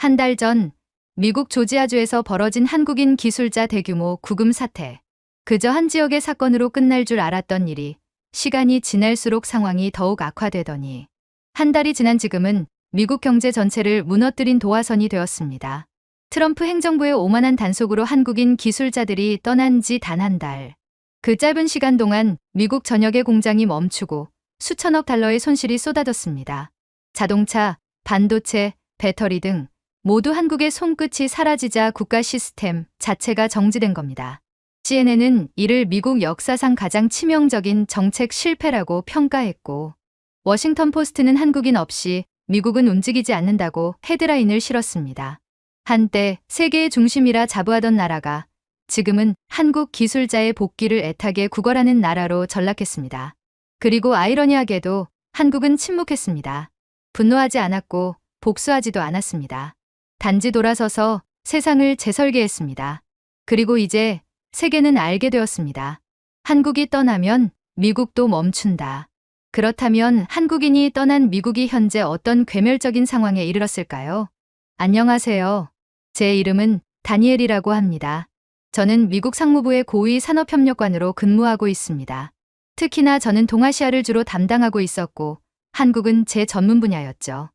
한 달 전 미국 조지아주에서 벌어진 한국인 기술자 대규모 구금 사태. 그저 한 지역의 사건으로 끝날 줄 알았던 일이 시간이 지날수록 상황이 더욱 악화되더니 한 달이 지난 지금은 미국 경제 전체를 무너뜨린 도화선이 되었습니다. 트럼프 행정부의 오만한 단속으로 한국인 기술자들이 떠난 지 단 한 달. 그 짧은 시간 동안 미국 전역의 공장이 멈추고 수천억 달러의 손실이 쏟아졌습니다. 자동차, 반도체, 배터리 등 모두 한국의 손끝이 사라지자 국가 시스템 자체가 정지된 겁니다. CNN은 이를 미국 역사상 가장 치명적인 정책 실패라고 평가했고, 워싱턴 포스트는 한국인 없이 미국은 움직이지 않는다고 헤드라인을 실었습니다. 한때 세계의 중심이라 자부하던 나라가 지금은 한국 기술자의 복귀를 애타게 구걸하는 나라로 전락했습니다. 그리고 아이러니하게도 한국은 침묵했습니다. 분노하지 않았고 복수하지도 않았습니다. 단지 돌아서서 세상을 재설계했습니다. 그리고 이제 세계는 알게 되었습니다. 한국이 떠나면 미국도 멈춘다. 그렇다면 한국인이 떠난 미국이 현재 어떤 괴멸적인 상황에 이르렀을까요? 안녕하세요. 제 이름은 다니엘이라고 합니다. 저는 미국 상무부의 고위 산업협력관으로 근무하고 있습니다. 특히나 저는 동아시아를 주로 담당하고 있었고 한국은 제 전문 분야였죠.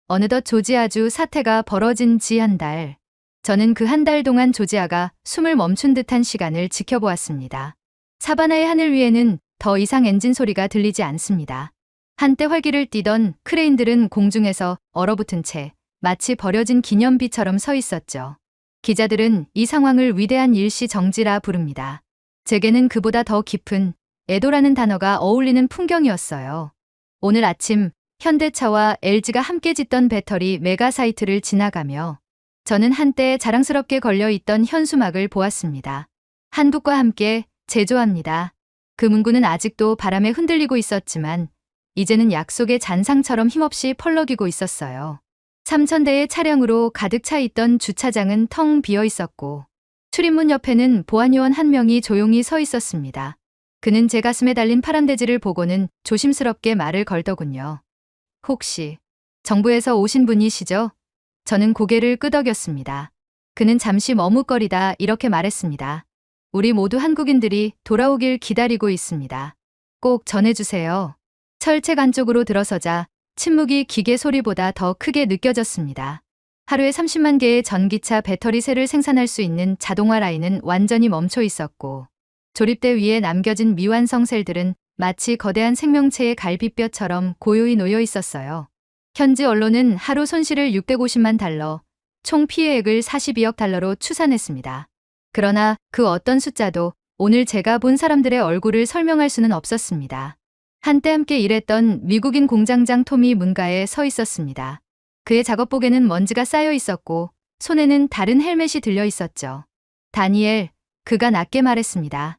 어느덧 조지아주 사태가 벌어진 지 한 달. 저는 그 한 달 동안 조지아가 숨을 멈춘 듯한 시간을 지켜보았습니다. 사바나의 하늘 위에는 더 이상 엔진 소리가 들리지 않습니다. 한때 활기를 띠던 크레인들은 공중에서 얼어붙은 채 마치 버려진 기념비처럼 서 있었죠. 기자들은 이 상황을 위대한 일시 정지라 부릅니다. 제게는 그보다 더 깊은 애도라는 단어가 어울리는 풍경이었어요. 오늘 아침 현대차와 LG가 함께 짓던 배터리 메가사이트를 지나가며 저는 한때 자랑스럽게 걸려있던 현수막을 보았습니다. 한국과 함께 제조합니다. 그 문구는 아직도 바람에 흔들리고 있었지만 이제는 약속의 잔상처럼 힘없이 펄럭이고 있었어요. 3,000대의 차량으로 가득 차 있던 주차장은 텅 비어 있었고 출입문 옆에는 보안요원 한 명이 조용히 서 있었습니다. 그는 제 가슴에 달린 파란돼지를 보고는 조심스럽게 말을 걸더군요. 혹시 정부에서 오신 분이시죠? 저는 고개를 끄덕였습니다. 그는 잠시 머뭇거리다 이렇게 말했습니다. 우리 모두 한국인들이 돌아오길 기다리고 있습니다. 꼭 전해주세요. 철책 안쪽으로 들어서자 침묵이 기계 소리보다 더 크게 느껴졌습니다. 하루에 30만 개의 전기차 배터리 셀을 생산할 수 있는 자동화 라인은 완전히 멈춰 있었고 조립대 위에 남겨진 미완성 셀들은 마치 거대한 생명체의 갈비뼈처럼 고요히 놓여 있었어요. 현지 언론은 하루 손실을 650만 달러, 총 피해액을 42억 달러로 추산했습니다. 그러나 그 어떤 숫자도 오늘 제가 본 사람들의 얼굴을 설명할 수는 없었습니다. 한때 함께 일했던 미국인 공장장 톰이 문가에 서 있었습니다. 그의 작업복에는 먼지가 쌓여 있었고 손에는 다른 헬멧이 들려 있었죠. 다니엘, 그가 낮게 말했습니다.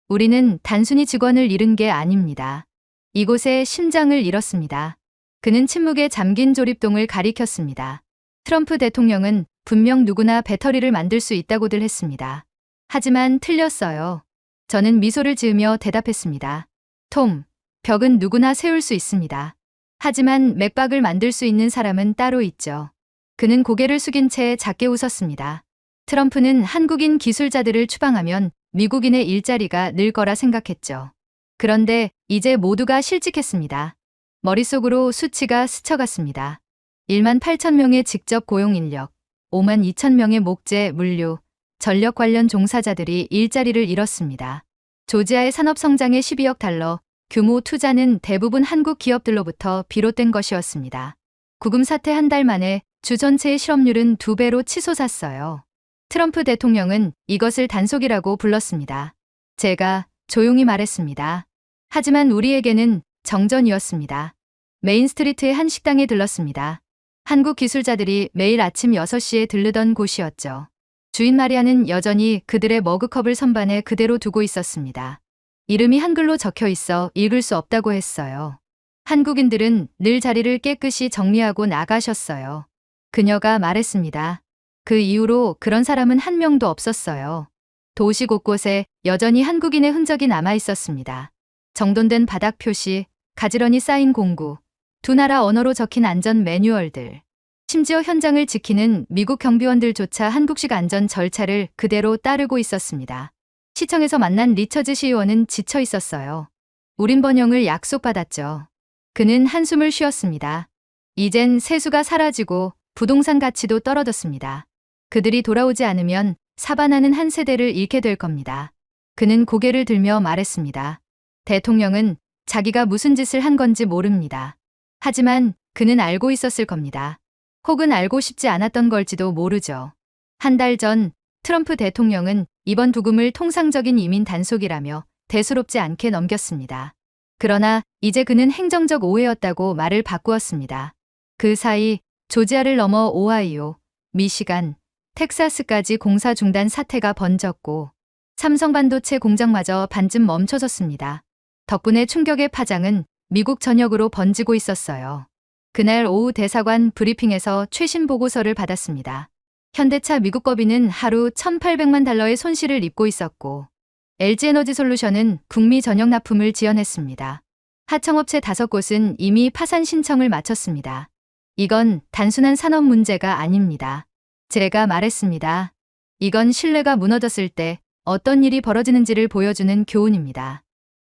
우리는 단순히 직원을 잃은 게 아닙니다. 이곳에 심장을 잃었습니다. 그는 침묵에 잠긴 조립동을 가리켰습니다. 트럼프 대통령은 분명 누구나 배터리를 만들 수 있다고들 했습니다. 하지만 틀렸어요. 저는 미소를 지으며 대답했습니다. 톰, 벽은 누구나 세울 수 있습니다. 하지만 맥박을 만들 수 있는 사람은 따로 있죠. 그는 고개를 숙인 채 작게 웃었습니다. 트럼프는 한국인 기술자들을 추방하면 미국인의 일자리가 늘 거라 생각했죠. 그런데 이제 모두가 실직했습니다. 머릿속으로 수치가 스쳐갔습니다. 1만 8천 명의 직접 고용 인력, 5만 2천 명의 목재, 물류, 전력 관련 종사자들이 일자리를 잃었습니다. 조지아의 산업 성장의 12억 달러 규모 투자는 대부분 한국 기업들로부터 비롯된 것이었습니다. 구금 사태 한 달 만에 주 전체의 실업률은 2배로 치솟았어요. 트럼프 대통령은 이것을 단속이라고 불렀습니다. 제가 조용히 말했습니다. 하지만 우리에게는 정전이었습니다. 메인스트리트의 한 식당에 들렀습니다. 한국 기술자들이 매일 아침 6시에 들르던 곳이었죠. 주인 마리아는 여전히 그들의 머그컵을 선반에 그대로 두고 있었습니다. 이름이 한글로 적혀 있어 읽을 수 없다고 했어요. 한국인들은 늘 자리를 깨끗이 정리하고 나가셨어요. 그녀가 말했습니다. 그 이후로 그런 사람은 한 명도 없었어요. 도시 곳곳에 여전히 한국인의 흔적이 남아 있었습니다. 정돈된 바닥 표시, 가지런히 쌓인 공구, 두 나라 언어로 적힌 안전 매뉴얼들. 심지어 현장을 지키는 미국 경비원들조차 한국식 안전 절차를 그대로 따르고 있었습니다. 시청에서 만난 리처즈 시의원은 지쳐 있었어요. 우린 번영을 약속받았죠. 그는 한숨을 쉬었습니다. 이젠 세수가 사라지고 부동산 가치도 떨어졌습니다. 그들이 돌아오지 않으면 사바나는 한 세대를 잃게 될 겁니다. 그는 고개를 들며 말했습니다. 대통령은 자기가 무슨 짓을 한 건지 모릅니다. 하지만 그는 알고 있었을 겁니다. 혹은 알고 싶지 않았던 걸지도 모르죠. 한 달 전 트럼프 대통령은 이번 부금을 통상적인 이민 단속이라며 대수롭지 않게 넘겼습니다. 그러나 이제 그는 행정적 오해였다고 말을 바꾸었습니다. 그 사이 조지아를 넘어 오하이오, 미시간, 텍사스까지 공사 중단 사태가 번졌고 삼성반도체 공장마저 반쯤 멈춰섰습니다. 덕분에 충격의 파장은 미국 전역으로 번지고 있었어요. 그날 오후 대사관 브리핑에서 최신 보고서를 받았습니다. 현대차 미국 법인은 하루 1,800만 달러의 손실을 입고 있었고 LG에너지솔루션은 북미 전역 납품을 지연했습니다. 하청업체 5곳은 이미 파산 신청을 마쳤습니다. 이건 단순한 산업 문제가 아닙니다. 제가 말했습니다. 이건 신뢰가 무너졌을 때 어떤 일이 벌어지는지를 보여주는 교훈입니다.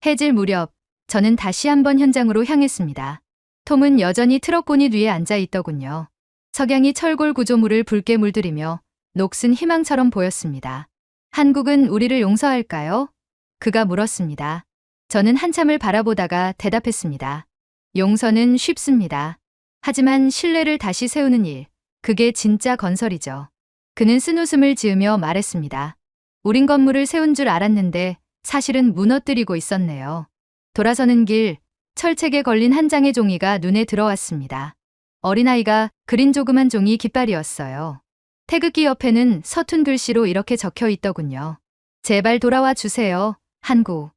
해질 무렵 저는 다시 한번 현장으로 향했습니다. 톰은 여전히 트럭 보닛 위에 앉아 있더군요. 석양이 철골 구조물을 붉게 물들이며 녹슨 희망처럼 보였습니다. 한국은 우리를 용서할까요? 그가 물었습니다. 저는 한참을 바라보다가 대답했습니다. 용서는 쉽습니다. 하지만 신뢰를 다시 세우는 일, 그게 진짜 건설이죠. 그는 쓴웃음을 지으며 말했습니다. 우린 건물을 세운 줄 알았는데 사실은 무너뜨리고 있었네요. 돌아서는 길, 철책에 걸린 한 장의 종이가 눈에 들어왔습니다. 어린아이가 그린 조그만 종이 깃발이었어요. 태극기 옆에는 서툰 글씨로 이렇게 적혀 있더군요. 제발 돌아와 주세요, 한국.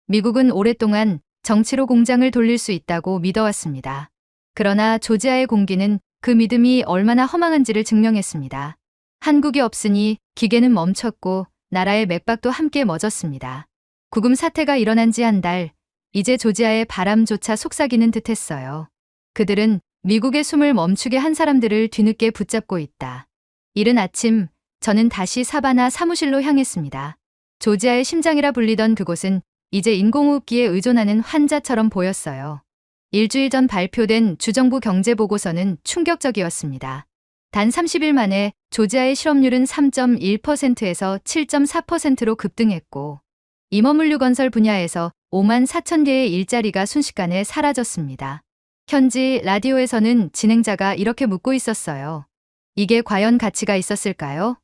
미국은 오랫동안 정치로 공장을 돌릴 수 있다고 믿어왔습니다. 그러나 조지아의 공기는 그 믿음이 얼마나 허망한지를 증명했습니다. 한국이 없으니 기계는 멈췄고 나라의 맥박도 함께 멎었습니다. 구금 사태가 일어난 지 한 달, 이제 조지아의 바람조차 속삭이는 듯했어요. 그들은 미국의 숨을 멈추게 한 사람들을 뒤늦게 붙잡고 있다. 이른 아침, 저는 다시 사바나 사무실로 향했습니다. 조지아의 심장이라 불리던 그곳은 이제 인공호흡기에 의존하는 환자처럼 보였어요. 일주일 전 발표된 주정부 경제보고서는 충격적이었습니다. 단 30일 만에 조지아의 실업률은 3.1%에서 7.4%로 급등했고 임업물류 건설 분야에서 5만 4천 개의 일자리가 순식간에 사라졌습니다. 현지 라디오에서는 진행자가 이렇게 묻고 있었어요. 이게 과연 가치가 있었을까요?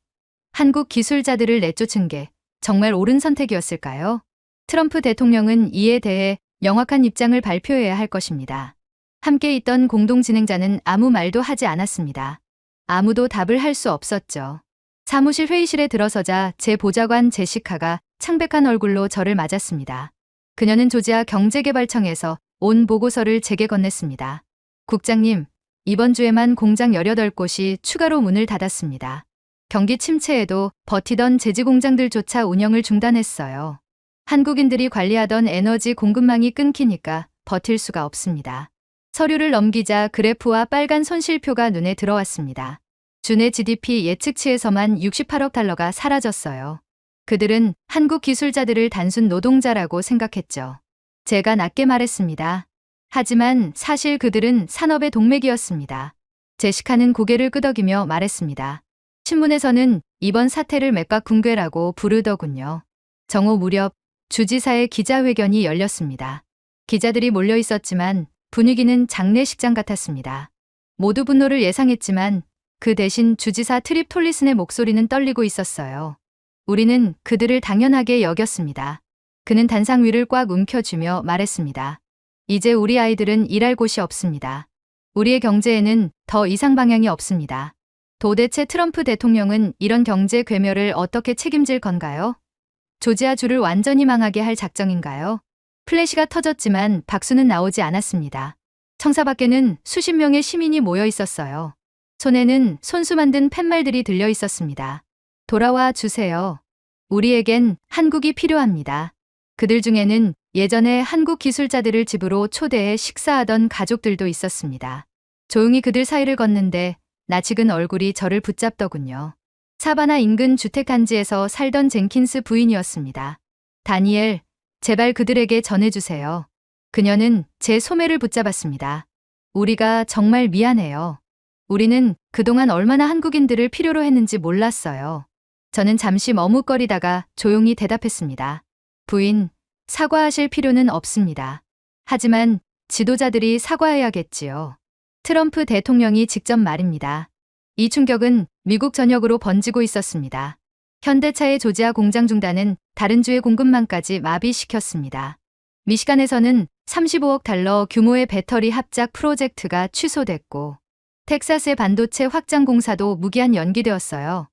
한국 기술자들을 내쫓은 게 정말 옳은 선택이었을까요? 트럼프 대통령은 이에 대해 명확한 입장을 발표해야 할 것입니다. 함께 있던 공동 진행자는 아무 말도 하지 않았습니다. 아무도 답을 할 수 없었죠. 사무실 회의실에 들어서자 제 보좌관 제시카가 창백한 얼굴로 저를 맞았습니다. 그녀는 조지아 경제개발청에서 온 보고서를 제게 건넸습니다. 국장님, 이번 주에만 공장 18곳이 추가로 문을 닫았습니다. 경기 침체에도 버티던 제지공장들조차 운영을 중단했어요. 한국인들이 관리하던 에너지 공급망이 끊기니까 버틸 수가 없습니다. 서류를 넘기자 그래프와 빨간 손실표가 눈에 들어왔습니다. 주내 GDP 예측치에서만 68억 달러가 사라졌어요. 그들은 한국 기술자들을 단순 노동자라고 생각했죠. 제가 낮게 말했습니다. 하지만 사실 그들은 산업의 동맥이었습니다. 제시카는 고개를 끄덕이며 말했습니다. 신문에서는 이번 사태를 맥박 붕괴라고 부르더군요. 정오 무렵 주지사의 기자회견이 열렸습니다. 기자들이 몰려 있었지만 분위기는 장례식장 같았습니다. 모두 분노를 예상했지만 그 대신 주지사 트립 톨리슨의 목소리는 떨리고 있었어요. 우리는 그들을 당연하게 여겼습니다. 그는 단상 위를 꽉 움켜쥐며 말했습니다. 이제 우리 아이들은 일할 곳이 없습니다. 우리의 경제에는 더 이상 방향이 없습니다. 도대체 트럼프 대통령은 이런 경제 괴멸을 어떻게 책임질 건가요? 조지아주를 완전히 망하게 할 작정인가요? 플래시가 터졌지만 박수는 나오지 않았습니다. 청사 밖에는 수십 명의 시민이 모여 있었어요. 손에는 손수 만든 팻말들이 들려 있었습니다. 돌아와 주세요. 우리에겐 한국이 필요합니다. 그들 중에는 예전에 한국 기술자들을 집으로 초대해 식사하던 가족들도 있었습니다. 조용히 그들 사이를 걷는데 낯익은 얼굴이 저를 붙잡더군요. 사바나 인근 주택 단지에서 살던 젠킨스 부인이었습니다. 다니엘, 제발 그들에게 전해주세요. 그녀는 제 소매를 붙잡았습니다. 우리가 정말 미안해요. 우리는 그동안 얼마나 한국인들을 필요로 했는지 몰랐어요. 저는 잠시 머뭇거리다가 조용히 대답했습니다. 부인, 사과하실 필요는 없습니다. 하지만 지도자들이 사과해야겠지요. 트럼프 대통령이 직접 말입니다. 이 충격은 미국 전역으로 번지고 있었습니다. 현대차의 조지아 공장 중단은 다른 주의 공급망까지 마비시켰습니다. 미시간에서는 35억 달러 규모의 배터리 합작 프로젝트가 취소됐고, 텍사스의 반도체 확장 공사도 무기한 연기되었어요.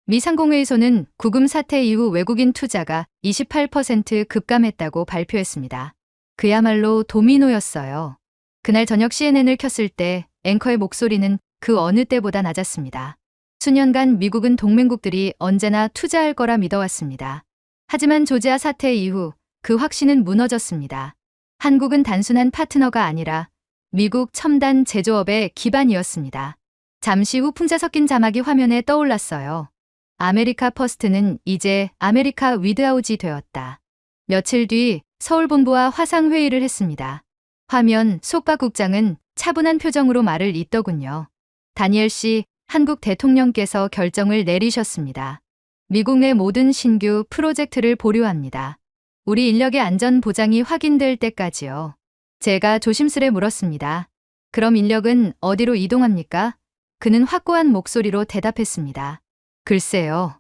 미 상공회의소는 구금 사태 이후 외국인 투자가 28% 급감했다고 발표했습니다. 그야말로 도미노였어요. 그날 저녁 CNN을 켰을 때 앵커의 목소리는 그 어느 때보다 낮았습니다. 수년간 미국은 동맹국들이 언제나 투자할 거라 믿어왔습니다. 하지만 조지아 사태 이후 그 확신은 무너졌습니다. 한국은 단순한 파트너가 아니라 미국 첨단 제조업의 기반이었습니다. 잠시 후 풍자 섞인 자막이 화면에 떠올랐어요. 아메리카 퍼스트는 이제 아메리카 위드아웃이 되었다. 며칠 뒤 서울 본부와 화상 회의를 했습니다. 화면 속 박 국장은 차분한 표정으로 말을 잇더군요. 다니엘 씨, 한국 대통령께서 결정을 내리셨습니다. 미국 내 모든 신규 프로젝트를 보류합니다. 우리 인력의 안전 보장이 확인될 때까지요. 제가 조심스레 물었습니다. 그럼 인력은 어디로 이동합니까? 그는 확고한 목소리로 대답했습니다. 글쎄요.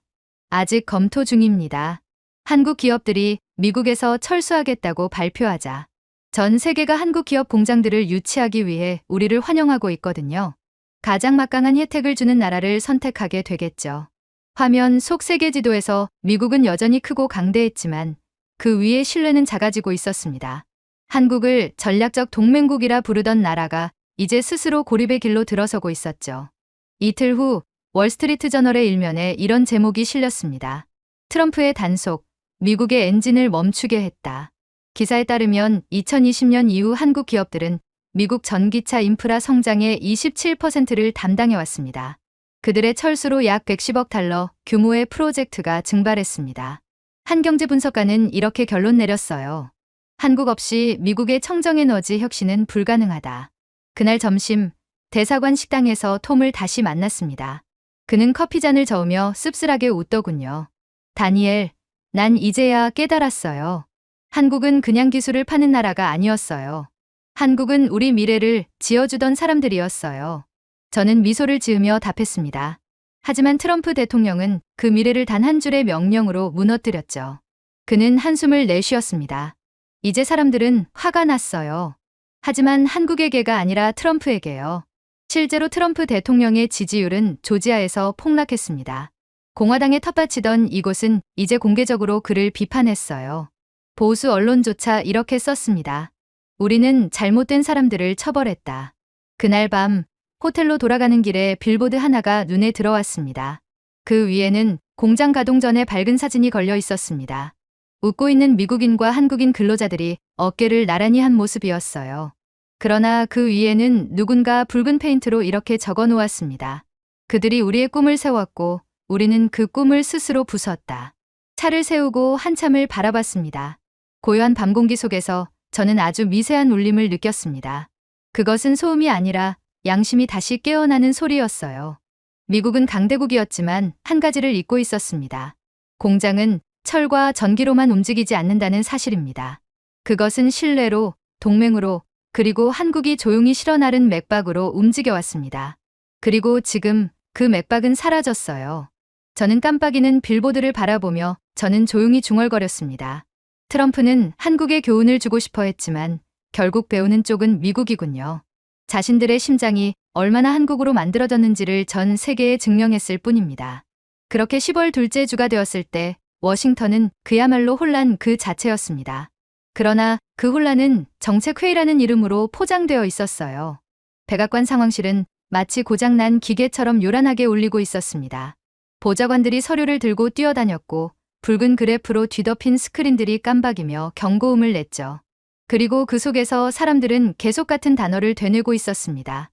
아직 검토 중입니다. 한국 기업들이 미국에서 철수하겠다고 발표하자 전 세계가 한국 기업 공장들을 유치하기 위해 우리를 환영하고 있거든요. 가장 막강한 혜택을 주는 나라를 선택하게 되겠죠. 화면 속 세계 지도에서 미국은 여전히 크고 강대했지만 그 위에 신뢰는 작아지고 있었습니다. 한국을 전략적 동맹국이라 부르던 나라가 이제 스스로 고립의 길로 들어서고 있었죠. 이틀 후 월스트리트 저널의 일면에 이런 제목이 실렸습니다. 트럼프의 단속, 미국의 엔진을 멈추게 했다. 기사에 따르면 2020년 이후 한국 기업들은 미국 전기차 인프라 성장의 27%를 담당해왔습니다. 그들의 철수로 약 110억 달러 규모의 프로젝트가 증발했습니다. 한 경제 분석가는 이렇게 결론 내렸어요. 한국 없이 미국의 청정에너지 혁신은 불가능하다. 그날 점심, 대사관 식당에서 톰을 다시 만났습니다. 그는 커피잔을 저으며 씁쓸하게 웃더군요. 다니엘, 난 이제야 깨달았어요. 한국은 그냥 기술을 파는 나라가 아니었어요. 한국은 우리 미래를 지어주던 사람들이었어요. 저는 미소를 지으며 답했습니다. 하지만 트럼프 대통령은 그 미래를 단 한 줄의 명령으로 무너뜨렸죠. 그는 한숨을 내쉬었습니다. 이제 사람들은 화가 났어요. 하지만 한국에게가 아니라 트럼프에게요. 실제로 트럼프 대통령의 지지율은 조지아에서 폭락했습니다. 공화당에 텃밭이던 이곳은 이제 공개적으로 그를 비판했어요. 보수 언론조차 이렇게 썼습니다. 우리는 잘못된 사람들을 처벌했다. 그날 밤 호텔로 돌아가는 길에 빌보드 하나가 눈에 들어왔습니다. 그 위에는 공장 가동 전의 밝은 사진이 걸려 있었습니다. 웃고 있는 미국인과 한국인 근로자들이 어깨를 나란히 한 모습이었어요. 그러나 그 위에는 누군가 붉은 페인트로 이렇게 적어 놓았습니다. 그들이 우리의 꿈을 세웠고 우리는 그 꿈을 스스로 부쉈다. 차를 세우고 한참을 바라봤습니다. 고요한 밤 공기 속에서 저는 아주 미세한 울림을 느꼈습니다. 그것은 소음이 아니라 양심이 다시 깨어나는 소리였어요. 미국은 강대국이었지만 한 가지를 잊고 있었습니다. 공장은 철과 전기로만 움직이지 않는다는 사실입니다. 그것은 신뢰로, 동맹으로, 그리고 한국이 조용히 실어나른 맥박으로 움직여왔습니다. 그리고 지금 그 맥박은 사라졌어요. 저는 깜빡이는 빌보드를 바라보며 저는 조용히 중얼거렸습니다. 트럼프는 한국에 교훈을 주고 싶어 했지만 결국 배우는 쪽은 미국이군요. 자신들의 심장이 얼마나 한국으로 만들어졌는지를 전 세계에 증명했을 뿐입니다. 그렇게 10월 둘째 주가 되었을 때 워싱턴은 그야말로 혼란 그 자체였습니다. 그러나 그 혼란은 정책회의라는 이름으로 포장되어 있었어요. 백악관 상황실은 마치 고장난 기계처럼 요란하게 울리고 있었습니다. 보좌관들이 서류를 들고 뛰어다녔고 붉은 그래프로 뒤덮인 스크린들이 깜박이며 경고음을 냈죠. 그리고 그 속에서 사람들은 계속 같은 단어를 되뇌고 있었습니다.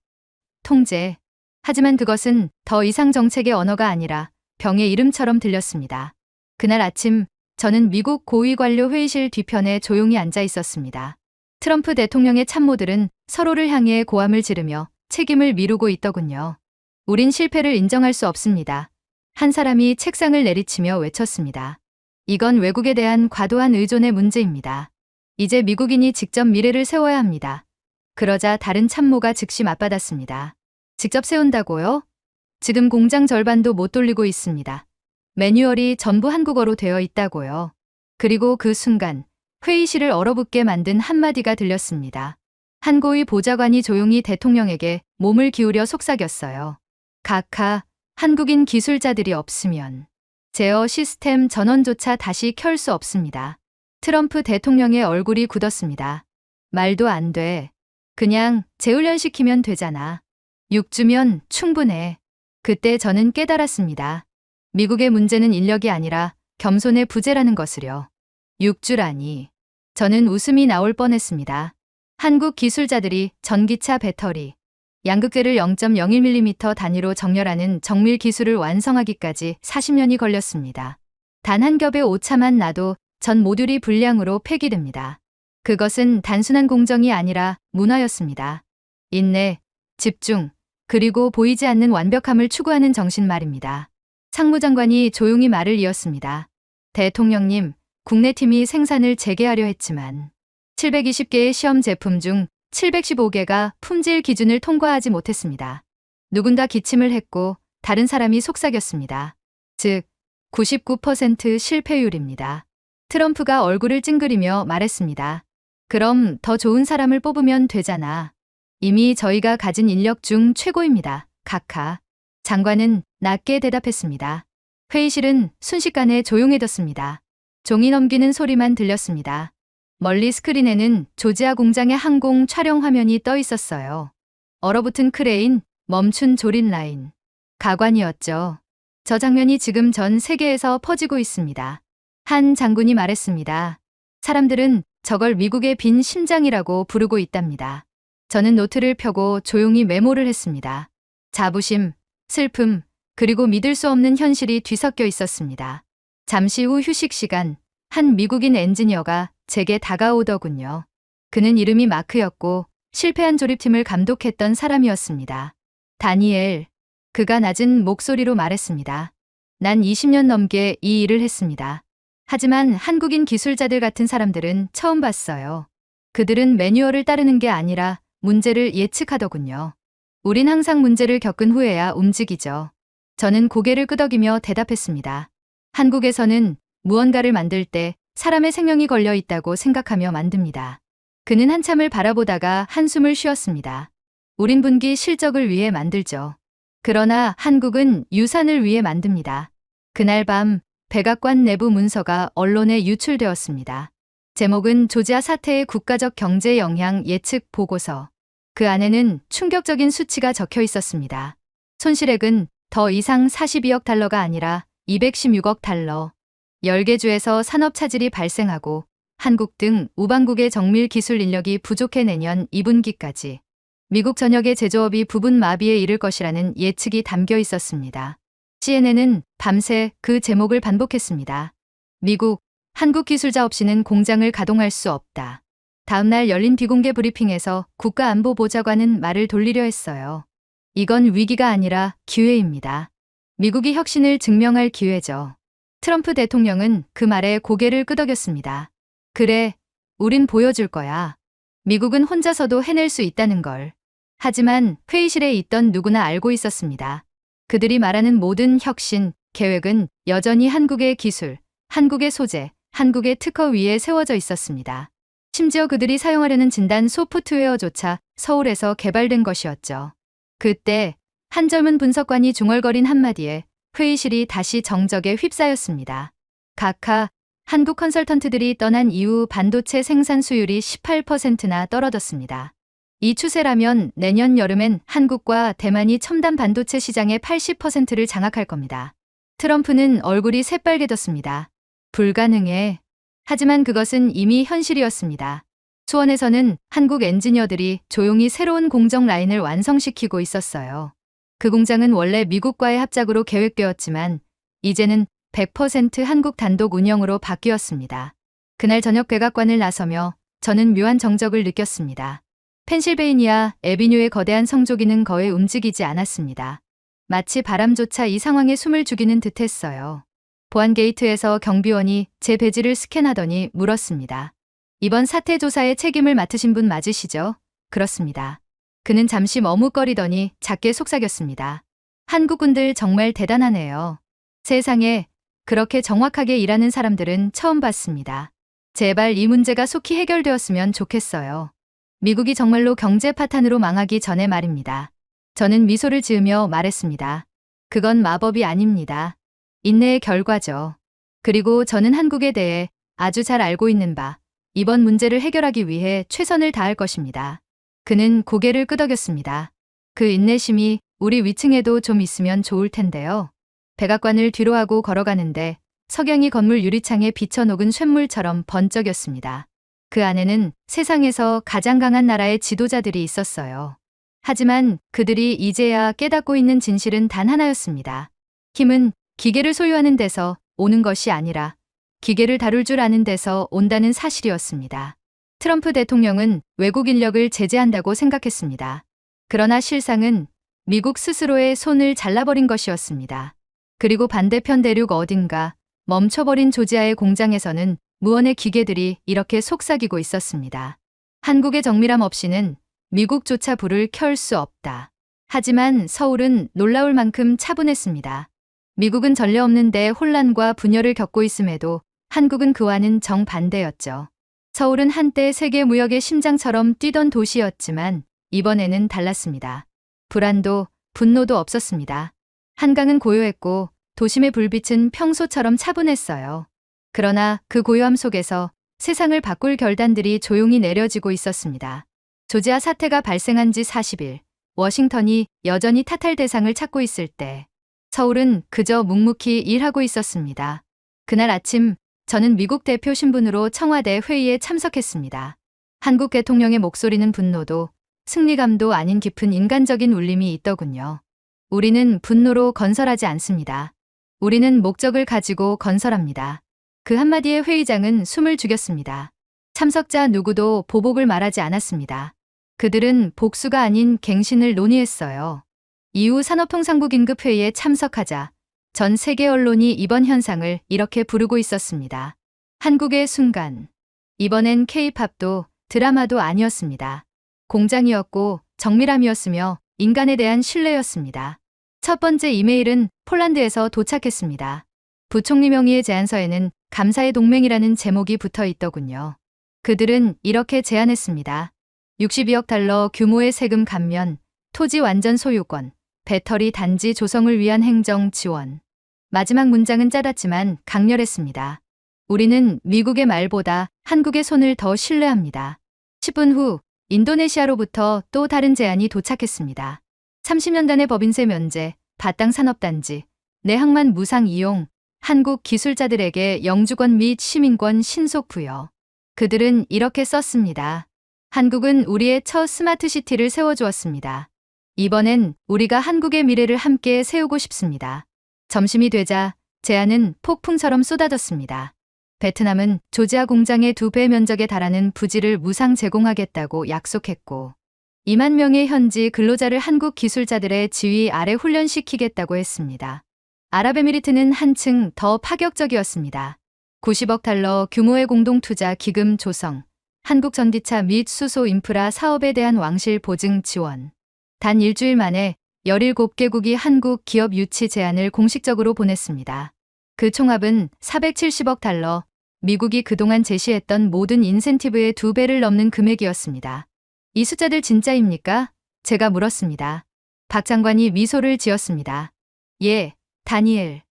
통제, 하지만 그것은 더 이상 정책의 언어가 아니라 병의 이름처럼 들렸습니다. 그날 아침 저는 미국 고위 관료 회의실 뒤편에 조용히 앉아 있었습니다. 트럼프 대통령의 참모들은 서로를 향해 고함을 지르며 책임을 미루고 있더군요. 우린 실패를 인정할 수 없습니다. 한 사람이 책상을 내리치며 외쳤습니다. 이건 외국에 대한 과도한 의존의 문제입니다. 이제 미국인이 직접 미래를 세워야 합니다. 그러자 다른 참모가 즉시 맞받았습니다. 직접 세운다고요? 지금 공장 절반도 못 돌리고 있습니다. 매뉴얼이 전부 한국어로 되어 있다고요. 그리고 그 순간 회의실을 얼어붙게 만든 한마디가 들렸습니다. 한 고위 보좌관이 조용히 대통령에게 몸을 기울여 속삭였어요. 각하, 한국인 기술자들이 없으면 제어 시스템 전원조차 다시 켤 수 없습니다. 트럼프 대통령의 얼굴이 굳었습니다. 말도 안 돼. 그냥 재훈련시키면 되잖아. 6주면 충분해. 그때 저는 깨달았습니다. 미국의 문제는 인력이 아니라 겸손의 부재라는 것을요. 6주라니. 저는 웃음이 나올 뻔했습니다. 한국 기술자들이 전기차 배터리, 양극재를 0.01mm 단위로 정렬하는 정밀 기술을 완성하기까지 40년이 걸렸습니다. 단 한 겹의 오차만 나도 전 모듈이 불량으로 폐기됩니다. 그것은 단순한 공정이 아니라 문화였습니다. 인내, 집중, 그리고 보이지 않는 완벽함을 추구하는 정신 말입니다. 상무장관이 조용히 말을 이었습니다. 대통령님, 국내 팀이 생산을 재개하려 했지만 720개의 시험 제품 중 715개가 품질 기준을 통과하지 못했습니다. 누군가 기침을 했고 다른 사람이 속삭였습니다. 즉, 99% 실패율입니다. 트럼프가 얼굴을 찡그리며 말했습니다. 그럼 더 좋은 사람을 뽑으면 되잖아. 이미 저희가 가진 인력 중 최고입니다. 각하. 장관은 낮게 대답했습니다. 회의실은 순식간에 조용해졌습니다. 종이 넘기는 소리만 들렸습니다. 멀리 스크린에는 조지아 공장의 항공 촬영 화면이 떠 있었어요. 얼어붙은 크레인, 멈춘 조린 라인. 가관이었죠. 저 장면이 지금 전 세계에서 퍼지고 있습니다. 한 장군이 말했습니다. 사람들은 저걸 미국의 빈 심장이라고 부르고 있답니다. 저는 노트를 펴고 조용히 메모를 했습니다. 자부심, 슬픔, 그리고 믿을 수 없는 현실이 뒤섞여 있었습니다. 잠시 후 휴식 시간, 한 미국인 엔지니어가 제게 다가오더군요. 그는 이름이 마크였고 실패한 조립팀을 감독했던 사람이었습니다. 다니엘. 그가 낮은 목소리로 말했습니다. 난 20년 넘게 이 일을 했습니다. 하지만 한국인 기술자들 같은 사람들은 처음 봤어요. 그들은 매뉴얼을 따르는 게 아니라 문제를 예측하더군요. 우린 항상 문제를 겪은 후에야 움직이죠. 저는 고개를 끄덕이며 대답했습니다. 한국에서는 무언가를 만들 때 사람의 생명이 걸려 있다고 생각하며 만듭니다. 그는 한참을 바라보다가 한숨을 쉬었습니다. 우린 분기 실적을 위해 만들죠. 그러나 한국은 유산을 위해 만듭니다. 그날 밤 백악관 내부 문서가 언론에 유출되었습니다. 제목은 조지아 사태의 국가적 경제 영향 예측 보고서. 그 안에는 충격적인 수치가 적혀 있었습니다. 손실액은 더 이상 42억 달러가 아니라 216억 달러. 10개 주에서 산업 차질이 발생하고 한국 등 우방국의 정밀 기술 인력이 부족해 내년 2분기까지 미국 전역의 제조업이 부분 마비에 이를 것이라는 예측이 담겨 있었습니다. CNN은 밤새 그 제목을 반복했습니다. 미국, 한국 기술자 없이는 공장을 가동할 수 없다. 다음 날 열린 비공개 브리핑에서 국가안보보좌관은 말을 돌리려 했어요. 이건 위기가 아니라 기회입니다. 미국이 혁신을 증명할 기회죠. 트럼프 대통령은 그 말에 고개를 끄덕였습니다. 그래, 우린 보여줄 거야. 미국은 혼자서도 해낼 수 있다는 걸. 하지만 회의실에 있던 누구나 알고 있었습니다. 그들이 말하는 모든 혁신, 계획은 여전히 한국의 기술, 한국의 소재, 한국의 특허 위에 세워져 있었습니다. 심지어 그들이 사용하려는 진단 소프트웨어조차 서울에서 개발된 것이었죠. 그때 한 젊은 분석관이 중얼거린 한마디에 회의실이 다시 정적에 휩싸였습니다. 각하, 한국 컨설턴트들이 떠난 이후 반도체 생산 수율이 18%나 떨어졌습니다. 이 추세라면 내년 여름엔 한국과 대만이 첨단 반도체 시장의 80%를 장악할 겁니다. 트럼프는 얼굴이 새빨개졌습니다. 불가능해. 하지만 그것은 이미 현실이었습니다. 수원에서는 한국 엔지니어들이 조용히 새로운 공정 라인을 완성시키고 있었어요. 그 공장은 원래 미국과의 합작으로 계획되었지만 이제는 100% 한국 단독 운영으로 바뀌었습니다. 그날 저녁 백악관을 나서며 저는 묘한 정적을 느꼈습니다. 펜실베이니아 애비뉴의 거대한 성조기는 거의 움직이지 않았습니다. 마치 바람조차 이 상황에 숨을 죽이는 듯했어요. 보안 게이트에서 경비원이 제 배지를 스캔하더니 물었습니다. 이번 사태 조사에 책임을 맡으신 분 맞으시죠? 그렇습니다. 그는 잠시 머뭇거리더니 작게 속삭였습니다. 한국군들 정말 대단하네요. 세상에 그렇게 정확하게 일하는 사람들은 처음 봤습니다. 제발 이 문제가 속히 해결되었으면 좋겠어요. 미국이 정말로 경제 파탄으로 망하기 전에 말입니다. 저는 미소를 지으며 말했습니다. 그건 마법이 아닙니다. 인내의 결과죠. 그리고 저는 한국에 대해 아주 잘 알고 있는 바, 이번 문제를 해결하기 위해 최선을 다할 것입니다. 그는 고개를 끄덕였습니다. 그 인내심이 우리 위층에도 좀 있으면 좋을 텐데요. 백악관을 뒤로하고 걸어가는데 석양이 건물 유리창에 비쳐 녹은 쇳물처럼 번쩍였습니다. 그 안에는 세상에서 가장 강한 나라의 지도자들이 있었어요. 하지만 그들이 이제야 깨닫고 있는 진실은 단 하나였습니다. 힘은 기계를 소유하는 데서 오는 것이 아니라 기계를 다룰 줄 아는 데서 온다는 사실이었습니다. 트럼프 대통령은 외국 인력을 제재한다고 생각했습니다. 그러나 실상은 미국 스스로의 손을 잘라버린 것이었습니다. 그리고 반대편 대륙 어딘가 멈춰버린 조지아의 공장에서는 무언의 기계들이 이렇게 속삭이고 있었습니다. 한국의 정밀함 없이는 미국조차 불을 켤 수 없다. 하지만 서울은 놀라울 만큼 차분했습니다. 미국은 전례 없는데 혼란과 분열을 겪고 있음에도 한국은 그와는 정반대였죠. 서울은 한때 세계 무역의 심장처럼 뛰던 도시였지만 이번에는 달랐습니다. 불안도 분노도 없었습니다. 한강은 고요했고 도심의 불빛은 평소처럼 차분했어요. 그러나 그 고요함 속에서 세상을 바꿀 결단들이 조용히 내려지고 있었습니다. 조지아 사태가 발생한 지 40일, 워싱턴이 여전히 타탈 대상을 찾고 있을 때 서울은 그저 묵묵히 일하고 있었습니다. 그날 아침 저는 미국 대표 신분으로 청와대 회의에 참석했습니다. 한국 대통령의 목소리는 분노도 승리감도 아닌 깊은 인간적인 울림이 있더군요. 우리는 분노로 건설하지 않습니다. 우리는 목적을 가지고 건설합니다. 그 한마디에 회의장은 숨을 죽였습니다. 참석자 누구도 보복을 말하지 않았습니다. 그들은 복수가 아닌 갱신을 논의했어요. 이후 산업통상부 긴급회의에 참석하자 전 세계 언론이 이번 현상을 이렇게 부르고 있었습니다. 한국의 순간. 이번엔 K-팝도 드라마도 아니었습니다. 공장이었고 정밀함이었으며 인간에 대한 신뢰였습니다. 첫 번째 이메일은 폴란드에서 도착했습니다. 부총리 명의의 제안서에는 감사의 동맹이라는 제목이 붙어 있더군요. 그들은 이렇게 제안했습니다. 62억 달러 규모의 세금 감면, 토지 완전 소유권, 배터리 단지 조성을 위한 행정 지원. 마지막 문장은 짧았지만 강렬했습니다. 우리는 미국의 말보다 한국의 손을 더 신뢰합니다. 10분 후 인도네시아로부터 또 다른 제안이 도착했습니다. 30년간의 법인세 면제, 바땅 산업단지, 내항만 무상 이용, 한국 기술자들에게 영주권 및 시민권 신속 부여. 그들은 이렇게 썼습니다. 한국은 우리의 첫 스마트시티를 세워주었습니다. 이번엔 우리가 한국의 미래를 함께 세우고 싶습니다. 점심이 되자 제안은 폭풍처럼 쏟아졌습니다. 베트남은 조지아 공장의 2배 면적에 달하는 부지를 무상 제공하겠다고 약속했고 2만 명의 현지 근로자를 한국 기술자들의 지휘 아래 훈련시키겠다고 했습니다. 아랍에미리트는 한층 더 파격적이었습니다. 90억 달러 규모의 공동투자 기금 조성, 한국 전기차 및 수소 인프라 사업에 대한 왕실 보증 지원. 단 일주일 만에 17개국이 한국 기업 유치 제안을 공식적으로 보냈습니다. 그 총합은 470억 달러, 미국이 그동안 제시했던 모든 인센티브의 2배를 넘는 금액이었습니다. 이 숫자들 진짜입니까? 제가 물었습니다. 박 장관이 미소를 지었습니다. 예, 다니엘.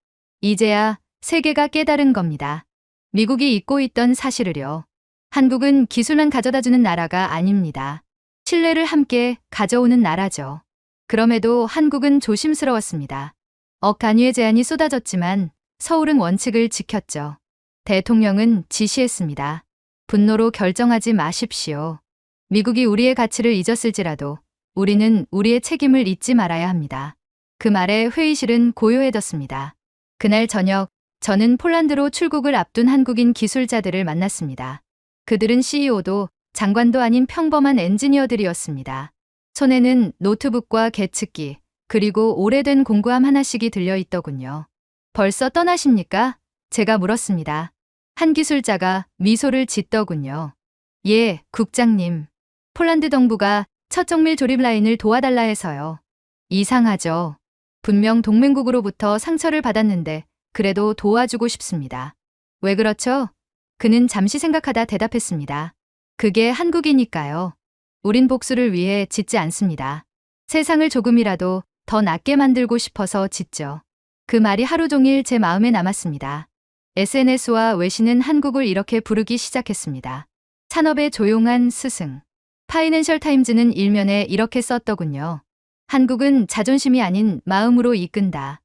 이제야 세계가 깨달은 겁니다. 미국이 잊고 있던 사실을요. 한국은 기술만 가져다주는 나라가 아닙니다. 신뢰를 함께 가져오는 나라죠. 그럼에도 한국은 조심스러웠습니다. 억 단위의 제안이 쏟아졌지만 서울은 원칙을 지켰죠. 대통령은 지시했습니다. 분노로 결정하지 마십시오. 미국이 우리의 가치를 잊었을지라도 우리는 우리의 책임을 잊지 말아야 합니다. 그 말에 회의실은 고요해졌습니다. 그날 저녁 저는 폴란드로 출국을 앞둔 한국인 기술자들을 만났습니다. 그들은 CEO도 장관도 아닌 평범한 엔지니어들이었습니다. 손에는 노트북과 계측기, 그리고 오래된 공구함 하나씩이 들려있더군요. 벌써 떠나십니까? 제가 물었습니다. 한 기술자가 미소를 짓더군요. 예, 국장님. 폴란드 정부가 첫 정밀 조립 라인을 도와달라 해서요. 이상하죠. 분명 동맹국으로부터 상처를 받았는데 그래도 도와주고 싶습니다. 왜 그렇죠? 그는 잠시 생각하다 대답했습니다. 그게 한국이니까요. 우린 복수를 위해 짓지 않습니다. 세상을 조금이라도 더 낫게 만들고 싶어서 짓죠. 그 말이 하루 종일 제 마음에 남았습니다. SNS와 외신은 한국을 이렇게 부르기 시작했습니다. 산업의 조용한 스승. 파이낸셜 타임즈는 일면에 이렇게 썼더군요. 한국은 자존심이 아닌 마음으로 이끈다.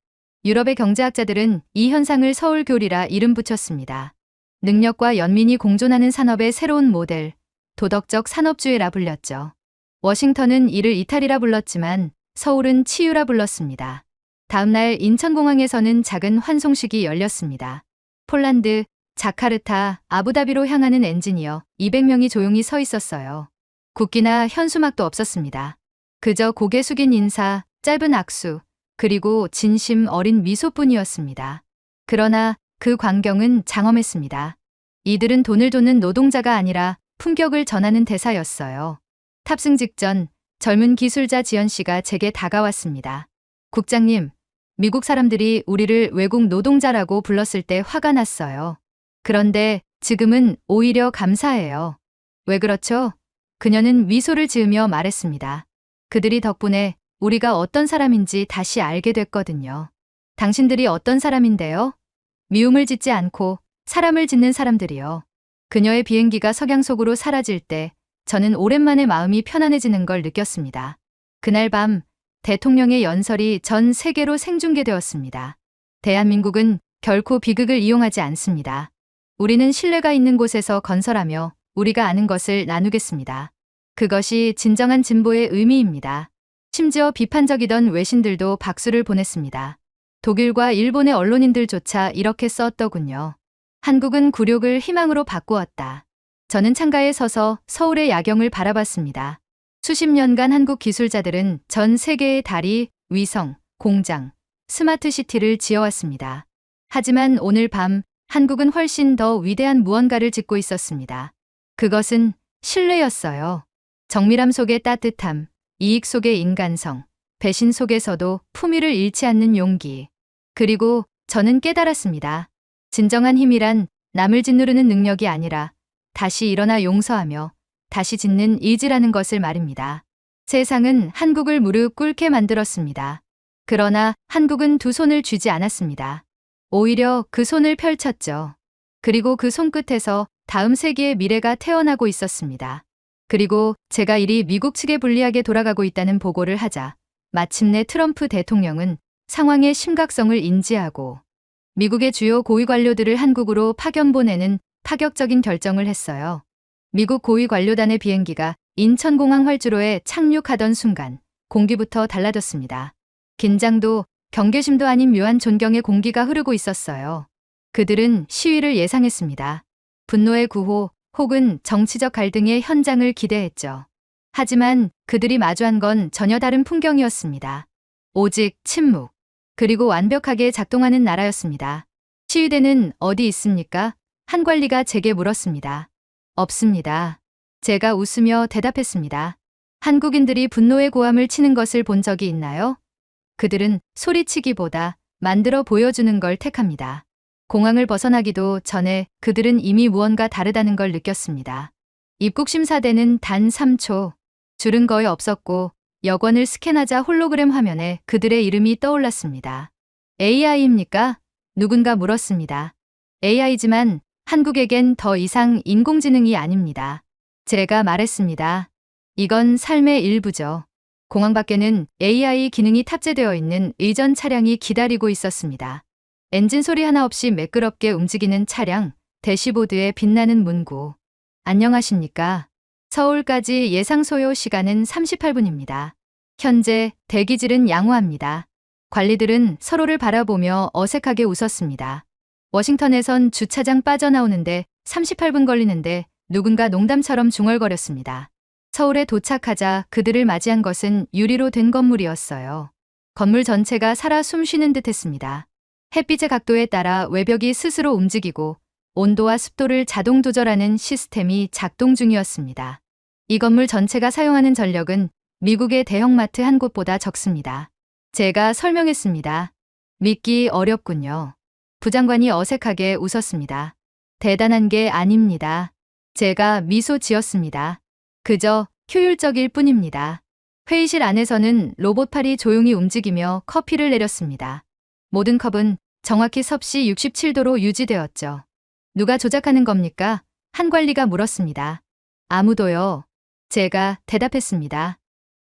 유럽의 경제학자들은 이 현상을 서울교리라 이름 붙였습니다. 능력과 연민이 공존하는 산업의 새로운 모델, 도덕적 산업주의라 불렸죠. 워싱턴은 이를 이탈이라 불렀지만 서울은 치유라 불렀습니다. 다음 날 인천공항에서는 작은 환송식이 열렸습니다. 폴란드, 자카르타, 아부다비로 향하는 엔지니어 200명이 조용히 서 있었어요. 국기나 현수막도 없었습니다. 그저 고개 숙인 인사, 짧은 악수, 그리고 진심 어린 미소뿐이었습니다. 그러나 그 광경은 장엄했습니다. 이들은 돈을 쫓는 노동자가 아니라 품격을 전하는 대사였어요. 탑승 직전 젊은 기술자 지연 씨가 제게 다가왔습니다. 국장님, 미국 사람들이 우리를 외국 노동자라고 불렀을 때 화가 났어요. 그런데 지금은 오히려 감사해요. 왜 그렇죠? 그녀는 미소를 지으며 말했습니다. 그들이 덕분에 우리가 어떤 사람인지 다시 알게 됐거든요. 당신들이 어떤 사람인데요? 미움을 짓지 않고 사람을 짓는 사람들이요. 그녀의 비행기가 석양 속으로 사라질 때 저는 오랜만에 마음이 편안해지는 걸 느꼈습니다. 그날 밤 대통령의 연설이 전 세계로 생중계되었습니다. 대한민국은 결코 비극을 이용하지 않습니다. 우리는 신뢰가 있는 곳에서 건설하며 우리가 아는 것을 나누겠습니다. 그것이 진정한 진보의 의미입니다. 심지어 비판적이던 외신들도 박수를 보냈습니다. 독일과 일본의 언론인들조차 이렇게 썼더군요. 한국은 굴욕을 희망으로 바꾸었다. 저는 창가에 서서 서울의 야경을 바라봤습니다. 수십 년간 한국 기술자들은 전 세계의 다리, 위성, 공장, 스마트 시티를 지어왔습니다. 하지만 오늘 밤 한국은 훨씬 더 위대한 무언가를 짓고 있었습니다. 그것은 신뢰였어요. 정밀함 속의 따뜻함, 이익 속의 인간성, 배신 속에서도 품위를 잃지 않는 용기. 그리고 저는 깨달았습니다. 진정한 힘이란 남을 짓누르는 능력이 아니라 다시 일어나 용서하며 다시 짓는 의지라는 것을 말입니다. 세상은 한국을 무릎 꿇게 만들었습니다. 그러나 한국은 두 손을 쥐지 않았습니다. 오히려 그 손을 펼쳤죠. 그리고 그 손끝에서 다음 세기의 미래가 태어나고 있었습니다. 그리고 제가 일이 미국 측에 불리하게 돌아가고 있다는 보고를 하자 마침내 트럼프 대통령은 상황의 심각성을 인지하고 미국의 주요 고위 관료들을 한국으로 파견 보내는 파격적인 결정을 했어요. 미국 고위 관료단의 비행기가 인천공항 활주로에 착륙하던 순간 공기부터 달라졌습니다. 긴장도 경계심도 아닌 묘한 존경의 공기가 흐르고 있었어요. 그들은 시위를 예상했습니다. 분노의 구호 혹은 정치적 갈등의 현장을 기대했죠. 하지만 그들이 마주한 건 전혀 다른 풍경이었습니다. 오직 침묵, 그리고 완벽하게 작동하는 나라였습니다. 시위대는 어디 있습니까? 한 관리가 제게 물었습니다. 없습니다. 제가 웃으며 대답했습니다. 한국인들이 분노의 고함을 치는 것을 본 적이 있나요? 그들은 소리치기보다 만들어 보여주는 걸 택합니다. 공항을 벗어나기도 전에 그들은 이미 무언가 다르다는 걸 느꼈습니다. 입국 심사대는 단 3초. 줄은 거의 없었고 여권을 스캔하자 홀로그램 화면에 그들의 이름이 떠올랐습니다. AI입니까? 누군가 물었습니다. AI지만 한국에겐 더 이상 인공지능이 아닙니다. 제가 말했습니다. 이건 삶의 일부죠. 공항 밖에는 AI 기능이 탑재되어 있는 의전 차량이 기다리고 있었습니다. 엔진 소리 하나 없이 매끄럽게 움직이는 차량, 대시보드에 빛나는 문구. 안녕하십니까? 서울까지 예상 소요 시간은 38분입니다. 현재 대기질은 양호합니다. 관리들은 서로를 바라보며 어색하게 웃었습니다. 워싱턴에선 주차장 빠져나오는데 38분 걸리는데 누군가 농담처럼 중얼거렸습니다. 서울에 도착하자 그들을 맞이한 것은 유리로 된 건물이었어요. 건물 전체가 살아 숨쉬는 듯했습니다. 햇빛의 각도에 따라 외벽이 스스로 움직이고 온도와 습도를 자동 조절하는 시스템이 작동 중이었습니다. 이 건물 전체가 사용하는 전력은 미국의 대형마트 한 곳보다 적습니다. 제가 설명했습니다. 믿기 어렵군요. 부장관이 어색하게 웃었습니다. 대단한 게 아닙니다. 제가 미소 지었습니다. 그저 효율적일 뿐입니다. 회의실 안에서는 로봇팔이 조용히 움직이며 커피를 내렸습니다. 모든 컵은 정확히 섭씨 67도로 유지되었죠. 누가 조작하는 겁니까? 한 관리가 물었습니다. 아무도요. 제가 대답했습니다.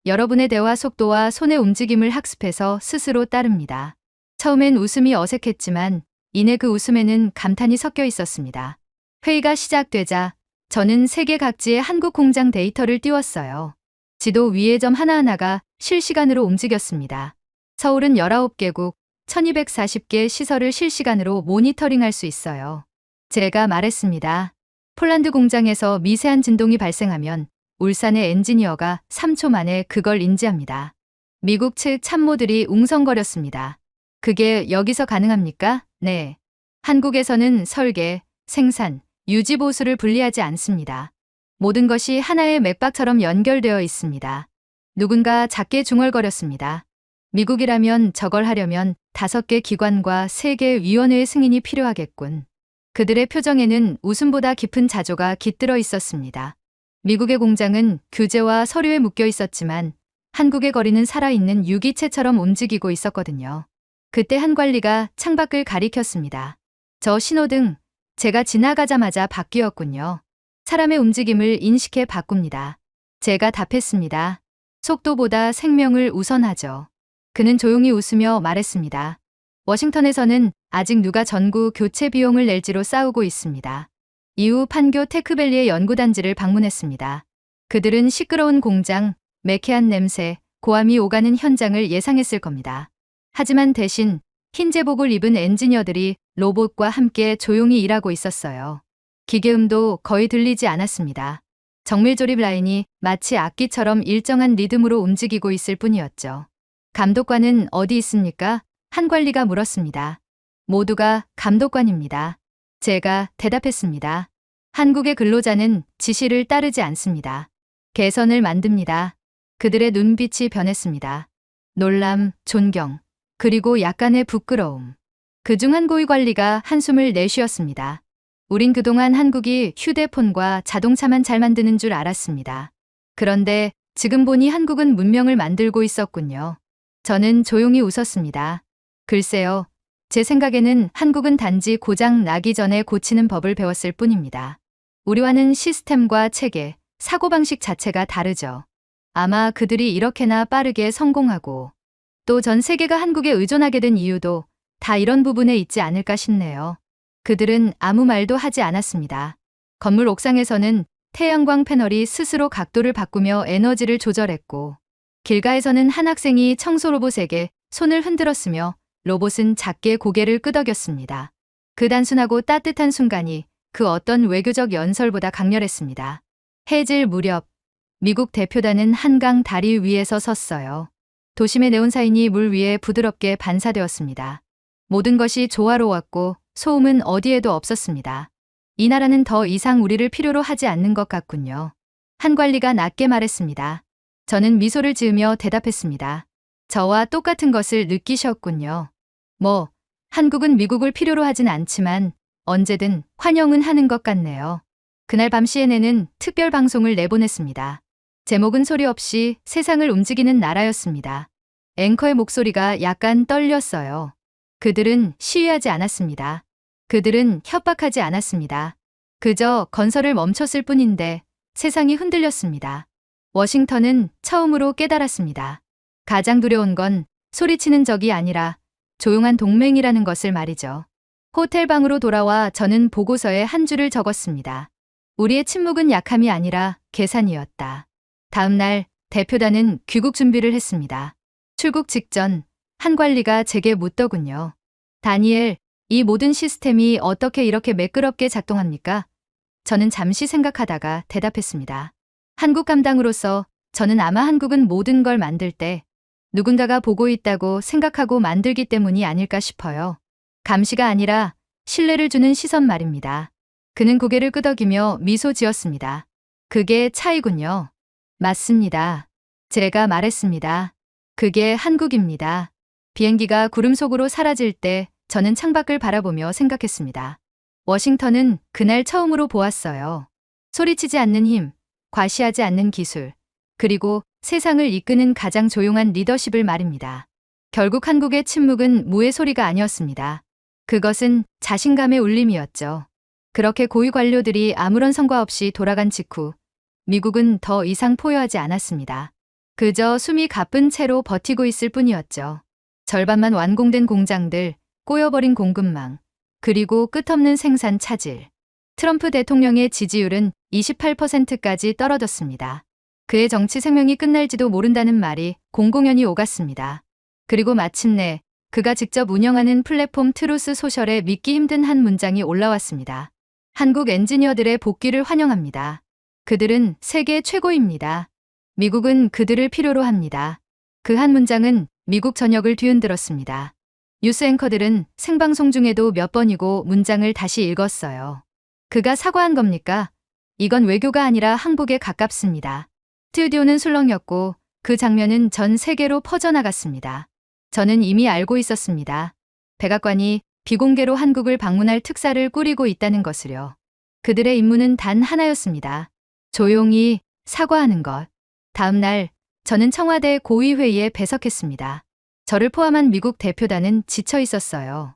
여러분의 대화 속도와 손의 움직임을 학습해서 스스로 따릅니다. 처음엔 웃음이 어색했지만 이내 그 웃음에는 감탄이 섞여 있었습니다. 회의가 시작되자 저는 세계 각지의 한국 공장 데이터를 띄웠어요. 지도 위의 점 하나하나가 실시간으로 움직였습니다. 서울은 19개국, 1240개 시설을 실시간으로 모니터링할 수 있어요. 제가 말했습니다. 폴란드 공장에서 미세한 진동이 발생하면 울산의 엔지니어가 3초 만에 그걸 인지합니다. 미국 측 참모들이 웅성거렸습니다. 그게 여기서 가능합니까? 네. 한국에서는 설계, 생산, 유지 보수를 분리하지 않습니다. 모든 것이 하나의 맥박처럼 연결되어 있습니다. 누군가 작게 중얼거렸습니다. 미국이라면 저걸 하려면 5개 기관과 3개 위원회의 승인이 필요하겠군. 그들의 표정에는 웃음보다 깊은 자조가 깃들어 있었습니다. 미국의 공장은 규제와 서류에 묶여 있었지만 한국의 거리는 살아있는 유기체처럼 움직이고 있었거든요. 그때 한 관리가 창밖을 가리켰습니다. 저 신호등, 제가 지나가자마자 바뀌었군요. 사람의 움직임을 인식해 바꿉니다. 제가 답했습니다. 속도보다 생명을 우선하죠. 그는 조용히 웃으며 말했습니다. 워싱턴에서는 아직 누가 전구 교체 비용을 낼지로 싸우고 있습니다. 이후 판교 테크밸리의 연구단지를 방문했습니다. 그들은 시끄러운 공장, 매캐한 냄새, 고함이 오가는 현장을 예상했을 겁니다. 하지만 대신 흰 제복을 입은 엔지니어들이 로봇과 함께 조용히 일하고 있었어요. 기계음도 거의 들리지 않았습니다. 정밀조립 라인이 마치 악기처럼 일정한 리듬으로 움직이고 있을 뿐이었죠. 감독관은 어디 있습니까? 한 관리가 물었습니다. 모두가 감독관입니다. 제가 대답했습니다. 한국의 근로자는 지시를 따르지 않습니다. 개선을 만듭니다. 그들의 눈빛이 변했습니다. 놀람, 존경, 그리고 약간의 부끄러움. 그중 한 고위 관리가 한숨을 내쉬었습니다. 우린 그동안 한국이 휴대폰과 자동차만 잘 만드는 줄 알았습니다. 그런데 지금 보니 한국은 문명을 만들고 있었군요. 저는 조용히 웃었습니다. 글쎄요. 제 생각에는 한국은 단지 고장 나기 전에 고치는 법을 배웠을 뿐입니다. 우리와는 시스템과 체계, 사고방식 자체가 다르죠. 아마 그들이 이렇게나 빠르게 성공하고 또 전 세계가 한국에 의존하게 된 이유도 다 이런 부분에 있지 않을까 싶네요. 그들은 아무 말도 하지 않았습니다. 건물 옥상에서는 태양광 패널이 스스로 각도를 바꾸며 에너지를 조절했고 길가에서는 한 학생이 청소 로봇에게 손을 흔들었으며 로봇은 작게 고개를 끄덕였습니다. 그 단순하고 따뜻한 순간이 그 어떤 외교적 연설보다 강렬했습니다. 해질 무렵 미국 대표단은 한강 다리 위에서 섰어요. 도심의 네온사인이 물 위에 부드럽게 반사되었습니다. 모든 것이 조화로웠고 소음은 어디에도 없었습니다. 이 나라는 더 이상 우리를 필요로 하지 않는 것 같군요. 한 관리가 낮게 말했습니다. 저는 미소를 지으며 대답했습니다. 저와 똑같은 것을 느끼셨군요. 한국은 미국을 필요로 하진 않지만 언제든 환영은 하는 것 같네요. 그날 밤 CNN은 특별 방송을 내보냈습니다. 제목은 소리 없이 세상을 움직이는 나라였습니다. 앵커의 목소리가 약간 떨렸어요. 그들은 시위하지 않았습니다. 그들은 협박하지 않았습니다. 그저 건설을 멈췄을 뿐인데 세상이 흔들렸습니다. 워싱턴은 처음으로 깨달았습니다. 가장 두려운 건 소리치는 적이 아니라 조용한 동맹이라는 것을 말이죠. 호텔 방으로 돌아와 저는 보고서에 한 줄을 적었습니다. 우리의 침묵은 약함이 아니라 계산이었다. 다음 날 대표단은 귀국 준비를 했습니다. 출국 직전 한 관리가 제게 묻더군요. 다니엘, 이 모든 시스템이 어떻게 이렇게 매끄럽게 작동합니까? 저는 잠시 생각하다가 대답했습니다. 한국 감당으로서 저는 아마 한국은 모든 걸 만들 때 누군가가 보고 있다고 생각하고 만들기 때문이 아닐까 싶어요. 감시가 아니라 신뢰를 주는 시선 말입니다. 그는 고개를 끄덕이며 미소 지었습니다. 그게 차이군요. 맞습니다. 제가 말했습니다. 그게 한국입니다. 비행기가 구름 속으로 사라질 때 저는 창밖을 바라보며 생각했습니다. 워싱턴은 그날 처음으로 보았어요. 소리치지 않는 힘, 과시하지 않는 기술, 그리고 세상을 이끄는 가장 조용한 리더십을 말입니다. 결국 한국의 침묵은 무의 소리가 아니었습니다. 그것은 자신감의 울림이었죠. 그렇게 고위 관료들이 아무런 성과 없이 돌아간 직후 미국은 더 이상 포효하지 않았습니다. 그저 숨이 가쁜 채로 버티고 있을 뿐이었죠. 절반만 완공된 공장들, 꼬여버린 공급망, 그리고 끝없는 생산 차질. 트럼프 대통령의 지지율은 28%까지 떨어졌습니다. 그의 정치 생명이 끝날지도 모른다는 말이 공공연히 오갔습니다. 그리고 마침내 그가 직접 운영하는 플랫폼 트루스 소셜에 믿기 힘든 한 문장이 올라왔습니다. 한국 엔지니어들의 복귀를 환영합니다. 그들은 세계 최고입니다. 미국은 그들을 필요로 합니다. 그 한 문장은 미국 전역을 뒤흔들었습니다. 뉴스 앵커들은 생방송 중에도 몇 번이고 문장을 다시 읽었어요. 그가 사과한 겁니까? 이건 외교가 아니라 항복에 가깝습니다. 스튜디오는 술렁였고 그 장면은 전 세계로 퍼져나갔습니다. 저는 이미 알고 있었습니다. 백악관이 비공개로 한국을 방문할 특사를 꾸리고 있다는 것을요. 그들의 임무는 단 하나였습니다. 조용히 사과하는 것. 다음 날 저는 청와대 고위회의에 배석했습니다. 저를 포함한 미국 대표단은 지쳐 있었어요.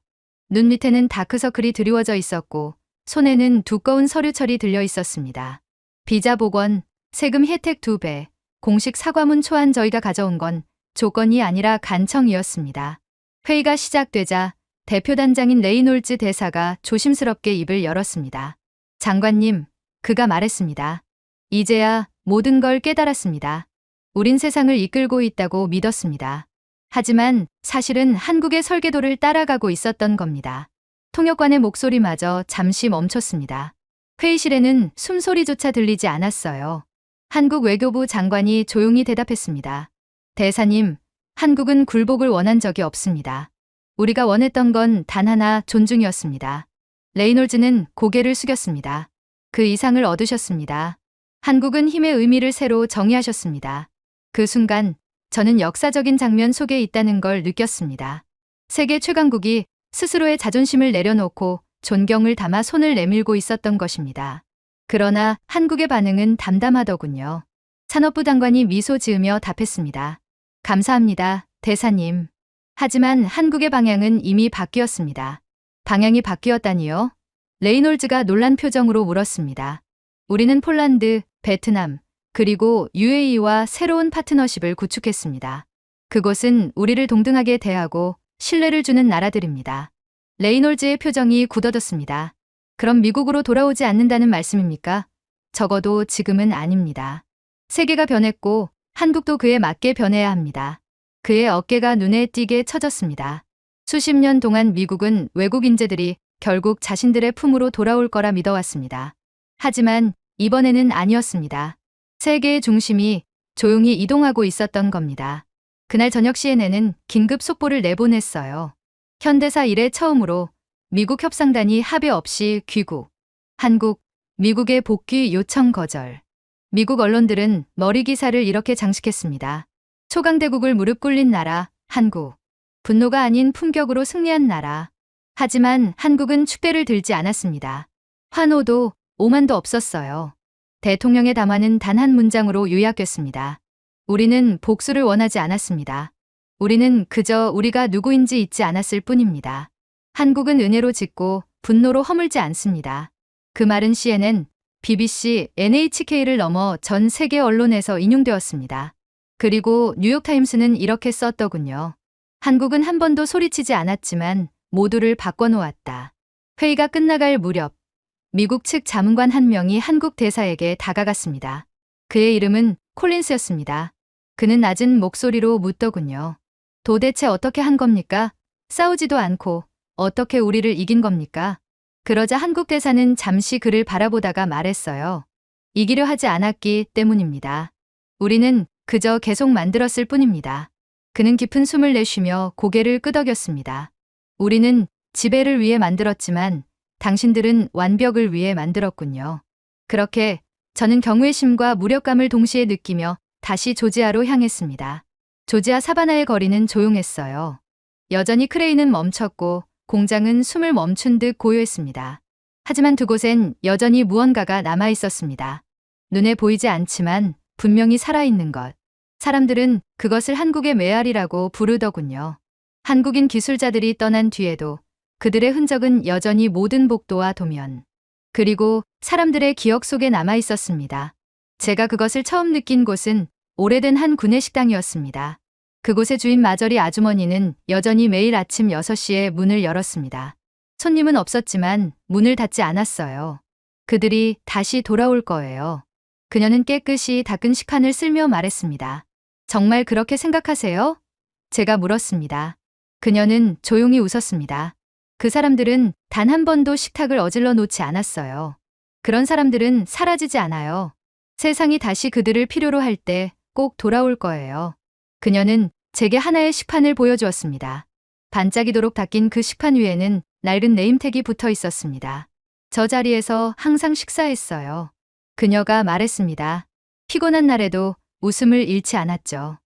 눈 밑에는 다크서클이 드리워져 있었고 손에는 두꺼운 서류철이 들려 있었습니다. 비자 복원, 세금 혜택 2배, 공식 사과문 초안 저희가 가져온 건 조건이 아니라 간청이었습니다. 회의가 시작되자 대표단장인 레이놀즈 대사가 조심스럽게 입을 열었습니다. 장관님, 그가 말했습니다. 이제야 모든 걸 깨달았습니다. 우린 세상을 이끌고 있다고 믿었습니다. 하지만 사실은 한국의 설계도를 따라가고 있었던 겁니다. 통역관의 목소리마저 잠시 멈췄습니다. 회의실에는 숨소리조차 들리지 않았어요. 한국 외교부 장관이 조용히 대답했습니다. 대사님, 한국은 굴복을 원한 적이 없습니다. 우리가 원했던 건 단 하나 존중이었습니다. 레이놀즈는 고개를 숙였습니다. 그 이상을 얻으셨습니다. 한국은 힘의 의미를 새로 정의하셨습니다. 그 순간 저는 역사적인 장면 속에 있다는 걸 느꼈습니다. 세계 최강국이 스스로의 자존심을 내려놓고 존경을 담아 손을 내밀고 있었던 것입니다. 그러나 한국의 반응은 담담하더군요. 산업부 장관이 미소 지으며 답했습니다. 감사합니다, 대사님. 하지만 한국의 방향은 이미 바뀌었습니다. 방향이 바뀌었다니요? 레이놀즈가 놀란 표정으로 물었습니다. 우리는 폴란드, 베트남, 그리고 UAE와 새로운 파트너십을 구축했습니다. 그곳은 우리를 동등하게 대하고 신뢰를 주는 나라들입니다. 레이놀즈의 표정이 굳어졌습니다. 그럼 미국으로 돌아오지 않는다는 말씀입니까? 적어도 지금은 아닙니다. 세계가 변했고 한국도 그에 맞게 변해야 합니다. 그의 어깨가 눈에 띄게 처졌습니다. 수십 년 동안 미국은 외국 인재들이 결국 자신들의 품으로 돌아올 거라 믿어왔습니다. 하지만 이번에는 아니었습니다. 세계의 중심이 조용히 이동하고 있었던 겁니다. 그날 저녁 CNN은 긴급 속보를 내보냈어요. 현대사 이래 처음으로 미국 협상단이 합의 없이 귀국. 한국, 미국의 복귀 요청 거절. 미국 언론들은 머리 기사를 이렇게 장식했습니다. 초강대국을 무릎 꿇린 나라, 한국. 분노가 아닌 품격으로 승리한 나라. 하지만 한국은 축대를 들지 않았습니다. 환호도 오만도 없었어요. 대통령의 담화는 단 한 문장으로 요약됐습니다. 우리는 복수를 원하지 않았습니다. 우리는 그저 우리가 누구인지 잊지 않았을 뿐입니다. 한국은 은혜로 짓고 분노로 허물지 않습니다. 그 말은 CNN, BBC, NHK를 넘어 전 세계 언론에서 인용되었습니다. 그리고 뉴욕타임스는 이렇게 썼더군요. 한국은 한 번도 소리치지 않았지만 모두를 바꿔놓았다. 회의가 끝나갈 무렵 미국 측 자문관 한 명이 한국 대사에게 다가갔습니다. 그의 이름은 콜린스였습니다. 그는 낮은 목소리로 묻더군요. 도대체 어떻게 한 겁니까? 싸우지도 않고 어떻게 우리를 이긴 겁니까? 그러자 한국 대사는 잠시 그를 바라보다가 말했어요. 이기려 하지 않았기 때문입니다. 우리는 그저 계속 만들었을 뿐입니다. 그는 깊은 숨을 내쉬며 고개를 끄덕였습니다. 우리는 지배를 위해 만들었지만 당신들은 완벽을 위해 만들었군요. 그렇게 저는 경외심과 무력감을 동시에 느끼며 다시 조지아로 향했습니다. 조지아 사바나의 거리는 조용했어요. 여전히 크레인은 멈췄고 공장은 숨을 멈춘 듯 고요했습니다. 하지만 두 곳엔 여전히 무언가가 남아 있었습니다. 눈에 보이지 않지만 분명히 살아있는 것. 사람들은 그것을 한국의 메아리라고 부르더군요. 한국인 기술자들이 떠난 뒤에도 그들의 흔적은 여전히 모든 복도와 도면, 그리고 사람들의 기억 속에 남아 있었습니다. 제가 그것을 처음 느낀 곳은 오래된 한 구내식당이었습니다. 그곳의 주인 마저리 아주머니는 여전히 매일 아침 6시에 문을 열었습니다. 손님은 없었지만 문을 닫지 않았어요. 그들이 다시 돌아올 거예요. 그녀는 깨끗이 닦은 식판을 쓸며 말했습니다. 정말 그렇게 생각하세요? 제가 물었습니다. 그녀는 조용히 웃었습니다. 그 사람들은 단 한 번도 식탁을 어질러 놓지 않았어요. 그런 사람들은 사라지지 않아요. 세상이 다시 그들을 필요로 할 때 꼭 돌아올 거예요. 그녀는 제게 하나의 식판을 보여주었습니다. 반짝이도록 닦인 그 식판 위에는 낡은 네임택이 붙어 있었습니다. 저 자리에서 항상 식사했어요. 그녀가 말했습니다. 피곤한 날에도 웃음을 잃지 않았죠.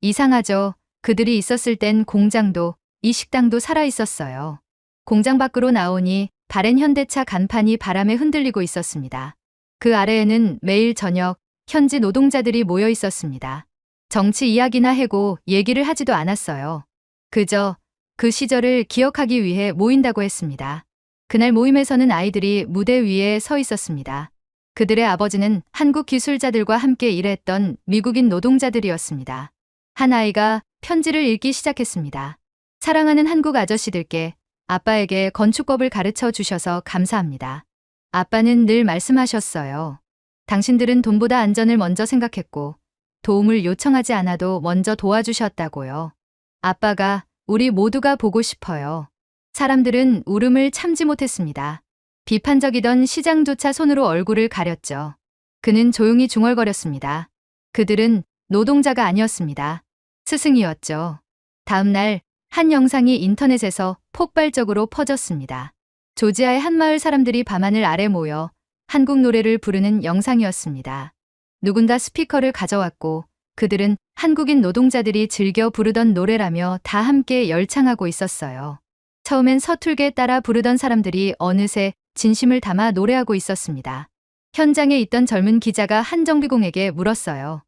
이상하죠. 그들이 있었을 땐 공장도 이 식당도 살아 있었어요. 공장 밖으로 나오니 바랜 현대차 간판이 바람에 흔들리고 있었습니다. 그 아래에는 매일 저녁 현지 노동자들이 모여 있었습니다. 정치 이야기나 해고 얘기를 하지도 않았어요. 그저 그 시절을 기억하기 위해 모인다고 했습니다. 그날 모임에서는 아이들이 무대 위에 서 있었습니다. 그들의 아버지는 한국 기술자들과 함께 일했던 미국인 노동자들이었습니다. 한 아이가 편지를 읽기 시작했습니다. 사랑하는 한국 아저씨들께 아빠에게 건축법을 가르쳐 주셔서 감사합니다. 아빠는 늘 말씀하셨어요. 당신들은 돈보다 안전을 먼저 생각했고 도움을 요청하지 않아도 먼저 도와주셨다고요. 아빠가 우리 모두가 보고 싶어요. 사람들은 울음을 참지 못했습니다. 비판적이던 시장조차 손으로 얼굴을 가렸죠. 그는 조용히 중얼거렸습니다. 그들은 노동자가 아니었습니다. 스승이었죠. 다음 날 한 영상이 인터넷에서 폭발적으로 퍼졌습니다. 조지아의 한 마을 사람들이 밤하늘 아래 모여 한국 노래를 부르는 영상이었습니다. 누군가 스피커를 가져왔고 그들은 한국인 노동자들이 즐겨 부르던 노래라며 다 함께 열창하고 있었어요. 처음엔 서툴게 따라 부르던 사람들이 어느새 진심을 담아 노래하고 있었습니다. 현장에 있던 젊은 기자가 한정비공에게 물었어요.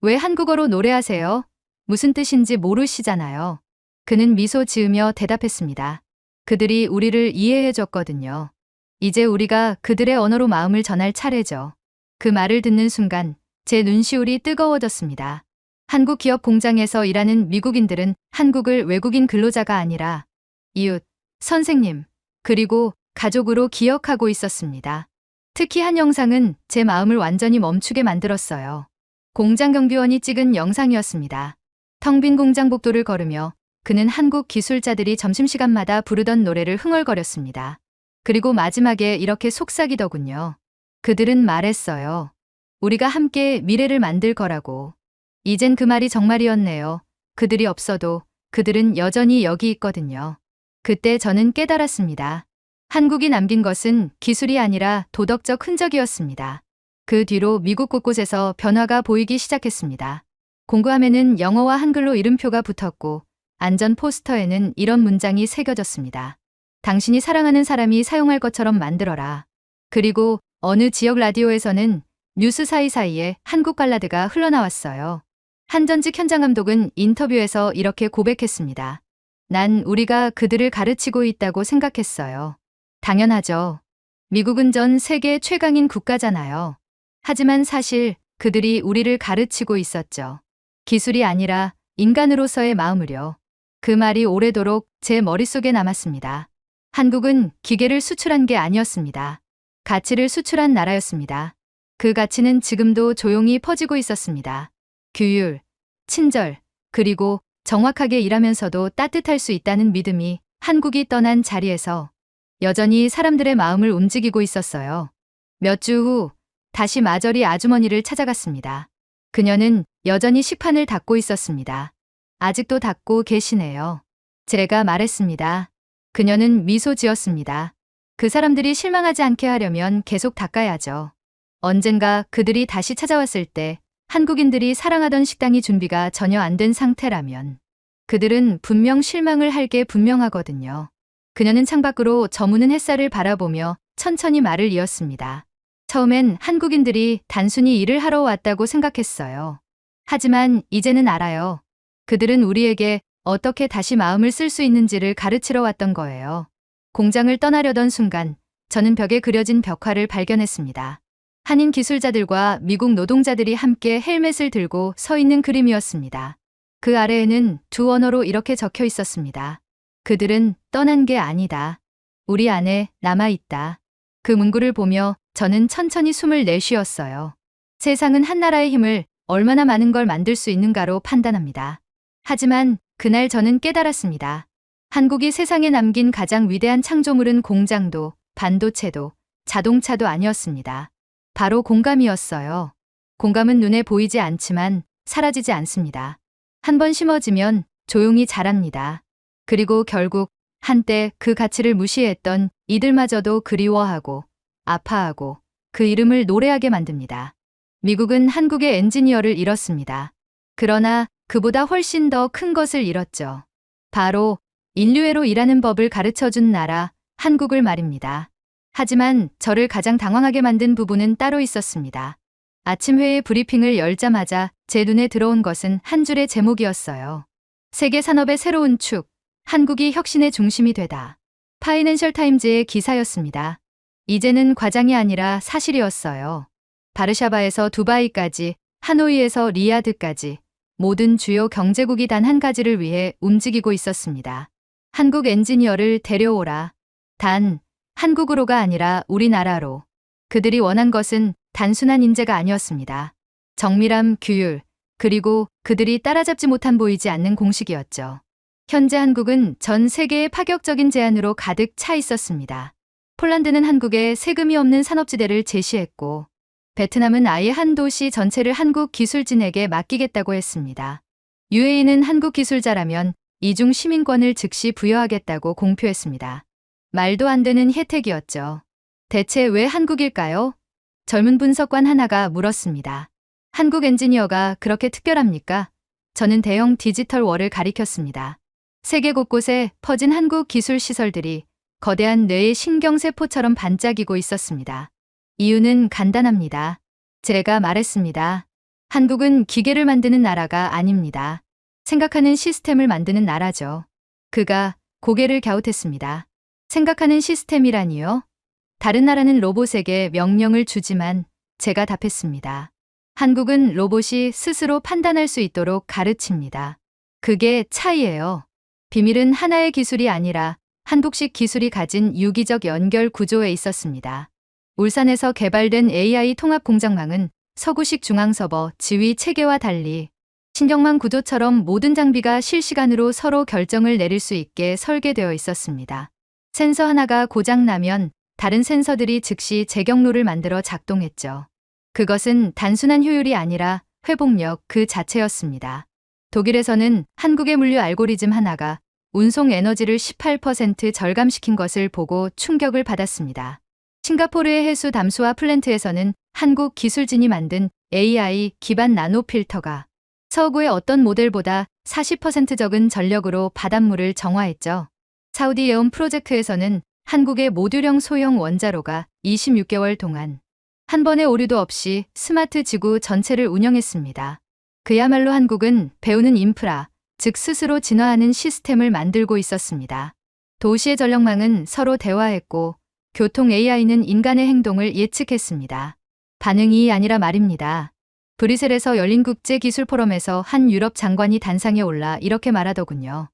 왜 한국어로 노래하세요? 무슨 뜻인지 모르시잖아요. 그는 미소 지으며 대답했습니다. 그들이 우리를 이해해 줬거든요. 이제 우리가 그들의 언어로 마음을 전할 차례죠. 그 말을 듣는 순간 제 눈시울이 뜨거워졌습니다. 한국 기업 공장에서 일하는 미국인들은 한국을 외국인 근로자가 아니라 이웃, 선생님, 그리고 가족으로 기억하고 있었습니다. 특히 한 영상은 제 마음을 완전히 멈추게 만들었어요. 공장 경비원이 찍은 영상이었습니다. 텅 빈 공장 복도를 걸으며 그는 한국 기술자들이 점심시간마다 부르던 노래를 흥얼거렸습니다. 그리고 마지막에 이렇게 속삭이더군요. 그들은 말했어요. 우리가 함께 미래를 만들 거라고. 이젠 그 말이 정말이었네요. 그들이 없어도 그들은 여전히 여기 있거든요. 그때 저는 깨달았습니다. 한국이 남긴 것은 기술이 아니라 도덕적 흔적이었습니다. 그 뒤로 미국 곳곳에서 변화가 보이기 시작했습니다. 공구함에는 영어와 한글로 이름표가 붙었고 안전 포스터에는 이런 문장이 새겨졌습니다. 당신이 사랑하는 사람이 사용할 것처럼 만들어라. 그리고 어느 지역 라디오에서는 뉴스 사이사이에 한국 발라드가 흘러나왔어요. 한 전직 현장 감독은 인터뷰에서 이렇게 고백했습니다. 난 우리가 그들을 가르치고 있다고 생각했어요. 당연하죠. 미국은 전 세계 최강인 국가잖아요. 하지만 사실 그들이 우리를 가르치고 있었죠. 기술이 아니라 인간으로서의 마음을요. 그 말이 오래도록 제 머릿속에 남았습니다. 한국은 기계를 수출한 게 아니었습니다. 가치를 수출한 나라였습니다. 그 가치는 지금도 조용히 퍼지고 있었습니다. 규율, 친절, 그리고 정확하게 일하면서도 따뜻할 수 있다는 믿음이 한국이 떠난 자리에서 여전히 사람들의 마음을 움직이고 있었어요. 몇 주 후 다시 마저리 아주머니를 찾아갔습니다. 그녀는 여전히 식판을 닦고 있었습니다. 아직도 닦고 계시네요. 제가 말했습니다. 그녀는 미소 지었습니다. 그 사람들이 실망하지 않게 하려면 계속 닦아야죠. 언젠가 그들이 다시 찾아왔을 때 한국인들이 사랑하던 식당이 준비가 전혀 안 된 상태라면 그들은 분명 실망을 할 게 분명하거든요. 그녀는 창밖으로 저무는 햇살을 바라보며 천천히 말을 이었습니다. 처음엔 한국인들이 단순히 일을 하러 왔다고 생각했어요. 하지만 이제는 알아요. 그들은 우리에게 어떻게 다시 마음을 쓸 수 있는지를 가르치러 왔던 거예요. 공장을 떠나려던 순간 저는 벽에 그려진 벽화를 발견했습니다. 한인 기술자들과 미국 노동자들이 함께 헬멧을 들고 서 있는 그림이었습니다. 그 아래에는 두 언어로 이렇게 적혀 있었습니다. 그들은 떠난 게 아니다. 우리 안에 남아있다. 그 문구를 보며 저는 천천히 숨을 내쉬었어요. 세상은 한 나라의 힘을 얼마나 많은 걸 만들 수 있는가로 판단합니다. 하지만 그날 저는 깨달았습니다. 한국이 세상에 남긴 가장 위대한 창조물은 공장도, 반도체도, 자동차도 아니었습니다. 바로 공감이었어요. 공감은 눈에 보이지 않지만 사라지지 않습니다. 한 번 심어지면 조용히 자랍니다. 그리고 결국 한때 그 가치를 무시했던 이들마저도 그리워하고 아파하고 그 이름을 노래하게 만듭니다. 미국은 한국의 엔지니어를 잃었습니다. 그러나 그보다 훨씬 더 큰 것을 잃었죠. 바로 인류애로 일하는 법을 가르쳐준 나라, 한국을 말입니다. 하지만 저를 가장 당황하게 만든 부분은 따로 있었습니다. 아침 회의 브리핑을 열자마자 제 눈에 들어온 것은 한 줄의 제목이었어요. 세계 산업의 새로운 축, 한국이 혁신의 중심이 되다. 파이낸셜 타임즈의 기사였습니다. 이제는 과장이 아니라 사실이었어요. 바르샤바에서 두바이까지, 하노이에서 리야드까지 모든 주요 경제국이 단 한 가지를 위해 움직이고 있었습니다. 한국 엔지니어를 데려오라. 단 한국으로가 아니라 우리나라로. 그들이 원한 것은 단순한 인재가 아니었습니다. 정밀함, 규율, 그리고 그들이 따라잡지 못한 보이지 않는 공식이었죠. 현재 한국은 전 세계의 파격적인 제안으로 가득 차 있었습니다. 폴란드는 한국에 세금이 없는 산업지대를 제시했고, 베트남은 아예 한 도시 전체를 한국 기술진에게 맡기겠다고 했습니다. UAE는 한국 기술자라면 이중 시민권을 즉시 부여하겠다고 공표했습니다. 말도 안 되는 혜택이었죠. 대체 왜 한국일까요? 젊은 분석관 하나가 물었습니다. 한국 엔지니어가 그렇게 특별합니까? 저는 대형 디지털 월을 가리켰습니다. 세계 곳곳에 퍼진 한국 기술 시설들이 거대한 뇌의 신경세포처럼 반짝이고 있었습니다. 이유는 간단합니다. 제가 말했습니다. 한국은 기계를 만드는 나라가 아닙니다. 생각하는 시스템을 만드는 나라죠. 그가 고개를 갸웃했습니다. 생각하는 시스템이라니요? 다른 나라는 로봇에게 명령을 주지만 제가 답했습니다. 한국은 로봇이 스스로 판단할 수 있도록 가르칩니다. 그게 차이예요. 비밀은 하나의 기술이 아니라 한국식 기술이 가진 유기적 연결 구조에 있었습니다. 울산에서 개발된 AI 통합 공장망은 서구식 중앙서버 지휘 체계와 달리 신경망 구조처럼 모든 장비가 실시간으로 서로 결정을 내릴 수 있게 설계되어 있었습니다. 센서 하나가 고장나면 다른 센서들이 즉시 재경로를 만들어 작동했죠. 그것은 단순한 효율이 아니라 회복력 그 자체였습니다. 독일에서는 한국의 물류 알고리즘 하나가 운송 에너지를 18% 절감시킨 것을 보고 충격을 받았습니다. 싱가포르의 해수 담수화 플랜트에서는 한국 기술진이 만든 AI 기반 나노 필터가 서구의 어떤 모델보다 40% 적은 전력으로 바닷물을 정화했죠. 사우디 예온 프로젝트에서는 한국의 모듈형 소형 원자로가 26개월 동안 한 번의 오류도 없이 스마트 지구 전체를 운영했습니다. 그야말로 한국은 배우는 인프라, 즉 스스로 진화하는 시스템을 만들고 있었습니다. 도시의 전력망은 서로 대화했고 교통 AI는 인간의 행동을 예측했습니다. 반응이 아니라 말입니다. 브뤼셀에서 열린 국제기술 포럼에서 한 유럽 장관이 단상에 올라 이렇게 말하더군요.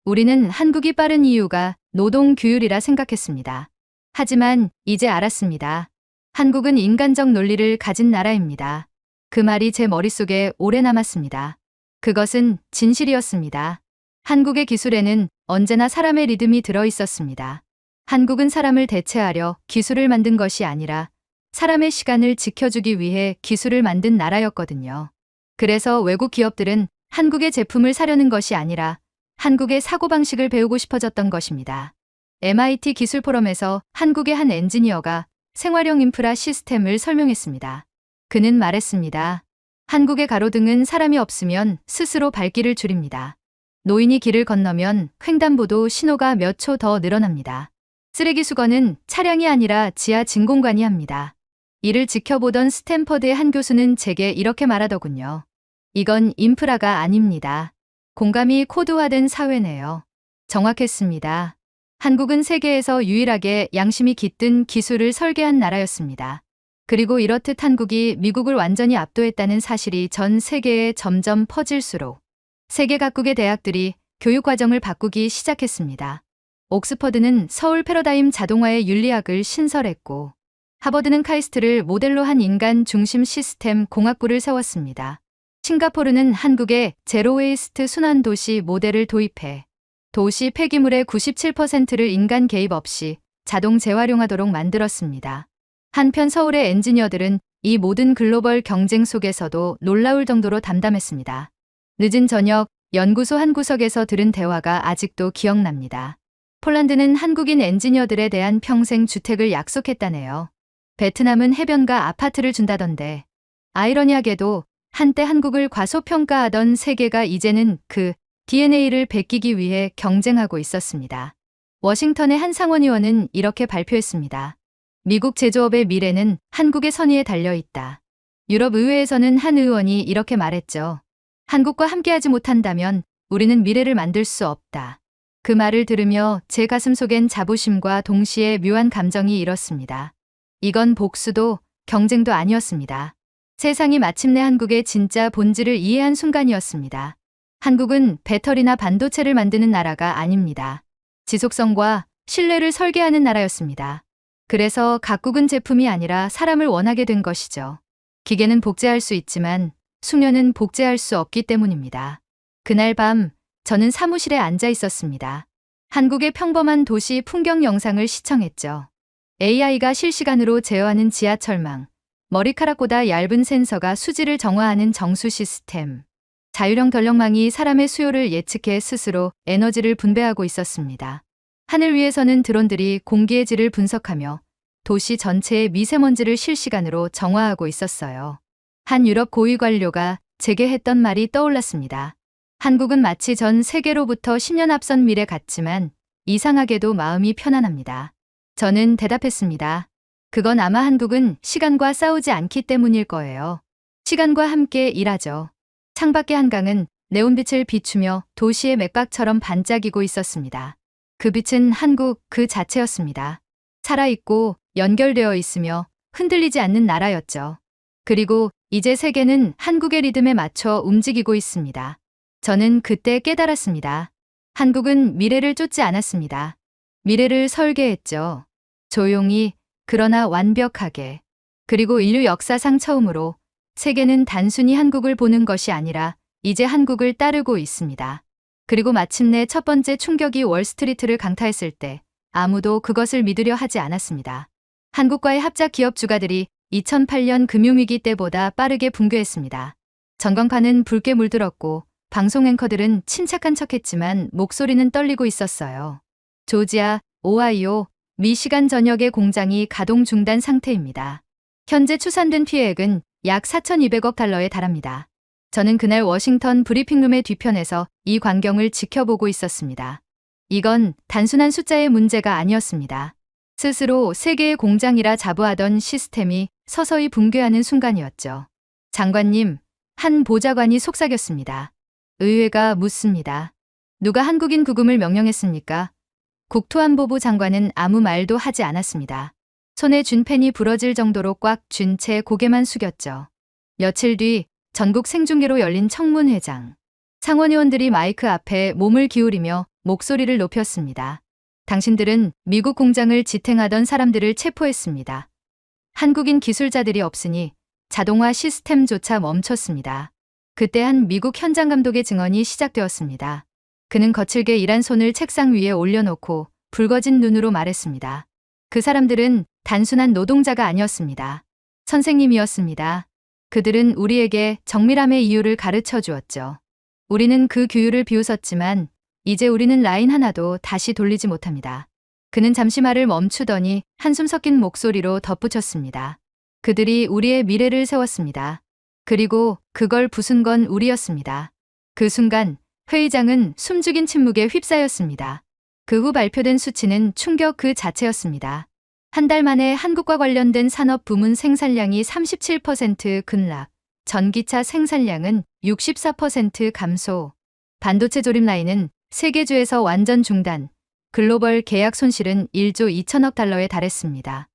우리는 한국이 빠른 이유가 노동 규율이라 생각했습니다. 하지만 이제 알았습니다. 한국은 인간적 논리를 가진 나라입니다. 그 말이 제 머릿속에 오래 남았습니다. 그것은 진실이었습니다. 한국의 기술에는 언제나 사람의 리듬이 들어 있었습니다. 한국은 사람을 대체하려 기술을 만든 것이 아니라 사람의 시간을 지켜주기 위해 기술을 만든 나라였거든요. 그래서 외국 기업들은 한국의 제품을 사려는 것이 아니라 한국의 사고방식을 배우고 싶어졌던 것입니다. MIT 기술 포럼에서 한국의 한 엔지니어가 생활용 인프라 시스템을 설명했습니다. 그는 말했습니다. 한국의 가로등은 사람이 없으면 스스로 발길을 줄입니다. 노인이 길을 건너면 횡단보도 신호가 몇 초 더 늘어납니다. 쓰레기 수거는 차량이 아니라 지하 진공관이 합니다. 이를 지켜보던 스탠퍼드의 한 교수는 제게 이렇게 말하더군요. 이건 인프라가 아닙니다. 공감이 코드화된 사회네요. 정확했습니다. 한국은 세계에서 유일하게 양심이 깃든 기술을 설계한 나라였습니다. 그리고 이렇듯 한국이 미국을 완전히 압도했다는 사실이 전 세계에 점점 퍼질수록 세계 각국의 대학들이 교육과정을 바꾸기 시작했습니다. 옥스퍼드는 서울 패러다임 자동화의 윤리학을 신설했고 하버드는 카이스트를 모델로 한 인간 중심 시스템 공학부를 세웠습니다. 싱가포르는 한국의 제로웨이스트 순환도시 모델을 도입해 도시 폐기물의 97%를 인간 개입 없이 자동 재활용하도록 만들었습니다. 한편 서울의 엔지니어들은 이 모든 글로벌 경쟁 속에서도 놀라울 정도로 담담했습니다. 늦은 저녁 연구소 한 구석에서 들은 대화가 아직도 기억납니다. 폴란드는 한국인 엔지니어들에 대한 평생 주택을 약속했다네요. 베트남은 해변과 아파트를 준다던데. 아이러니하게도 한때 한국을 과소평가하던 세계가 이제는 그 DNA를 베끼기 위해 경쟁하고 있었습니다. 워싱턴의 한 상원의원은 이렇게 발표했습니다. 미국 제조업의 미래는 한국의 선의에 달려 있다. 유럽 의회에서는 한 의원이 이렇게 말했죠. 한국과 함께하지 못한다면 우리는 미래를 만들 수 없다. 그 말을 들으며 제 가슴 속엔 자부심과 동시에 묘한 감정이 일었습니다. 이건 복수도 경쟁도 아니었습니다. 세상이 마침내 한국의 진짜 본질을 이해한 순간이었습니다. 한국은 배터리나 반도체를 만드는 나라가 아닙니다. 지속성과 신뢰를 설계하는 나라였습니다. 그래서 각국은 제품이 아니라 사람을 원하게 된 것이죠. 기계는 복제할 수 있지만 숙련은 복제할 수 없기 때문입니다. 그날 밤 저는 사무실에 앉아 있었습니다. 한국의 평범한 도시 풍경 영상을 시청했죠. AI가 실시간으로 제어하는 지하철망, 머리카락보다 얇은 센서가 수질을 정화하는 정수 시스템, 자율형 전력망이 사람의 수요를 예측해 스스로 에너지를 분배하고 있었습니다. 하늘 위에서는 드론들이 공기의 질을 분석하며 도시 전체의 미세먼지를 실시간으로 정화하고 있었어요. 한 유럽 고위 관료가 제게 했던 말이 떠올랐습니다. 한국은 마치 전 세계로부터 10년 앞선 미래 같지만 이상하게도 마음이 편안합니다. 저는 대답했습니다. 그건 아마 한국은 시간과 싸우지 않기 때문일 거예요. 시간과 함께 일하죠. 창밖의 한강은 네온빛을 비추며 도시의 맥박처럼 반짝이고 있었습니다. 그 빛은 한국 그 자체였습니다. 살아있고 연결되어 있으며 흔들리지 않는 나라였죠. 그리고 이제 세계는 한국의 리듬에 맞춰 움직이고 있습니다. 저는 그때 깨달았습니다. 한국은 미래를 쫓지 않았습니다. 미래를 설계했죠. 조용히, 그러나 완벽하게. 그리고 인류 역사상 처음으로 세계는 단순히 한국을 보는 것이 아니라 이제 한국을 따르고 있습니다. 그리고 마침내 첫 번째 충격이 월스트리트를 강타했을 때 아무도 그것을 믿으려 하지 않았습니다. 한국과의 합작 기업 주가들이 2008년 금융위기 때보다 빠르게 붕괴했습니다. 전광판은 붉게 물들었고 방송 앵커들은 침착한 척했지만 목소리는 떨리고 있었어요. 조지아, 오하이오, 미시간 전역의 공장이 가동 중단 상태입니다. 현재 추산된 피해액은 약 4,200억 달러에 달합니다. 저는 그날 워싱턴 브리핑룸의 뒤편에서 이 광경을 지켜보고 있었습니다. 이건 단순한 숫자의 문제가 아니었습니다. 스스로 세계의 공장이라 자부하던 시스템이 서서히 붕괴하는 순간이었죠. 장관님, 한 보좌관이 속삭였습니다. 의회가 묻습니다. 누가 한국인 구금을 명령했습니까? 국토안보부 장관은 아무 말도 하지 않았습니다. 손에 쥔 펜이 부러질 정도로 꽉 쥔 채 고개만 숙였죠. 며칠 뒤 전국 생중계로 열린 청문회장. 상원의원들이 마이크 앞에 몸을 기울이며 목소리를 높였습니다. 당신들은 미국 공장을 지탱하던 사람들을 체포했습니다. 한국인 기술자들이 없으니 자동화 시스템조차 멈췄습니다. 그때 한 미국 현장 감독의 증언이 시작되었습니다. 그는 거칠게 일한 손을 책상 위에 올려놓고 붉어진 눈으로 말했습니다. 그 사람들은 단순한 노동자가 아니었습니다. 선생님이었습니다. 그들은 우리에게 정밀함의 이유를 가르쳐 주었죠. 우리는 그 규율을 비웃었지만 이제 우리는 라인 하나도 다시 돌리지 못합니다. 그는 잠시 말을 멈추더니 한숨 섞인 목소리로 덧붙였습니다. 그들이 우리의 미래를 세웠습니다. 그리고 그걸 부순 건 우리였습니다. 그 순간 회의장은 숨죽인 침묵에 휩싸였습니다. 그 후 발표된 수치는 충격 그 자체였습니다. 한 달 만에 한국과 관련된 산업 부문 생산량이 37% 급락, 전기차 생산량은 64% 감소, 반도체 조립 라인은 세계주에서 완전 중단, 글로벌 계약 손실은 1조 2천억 달러에 달했습니다.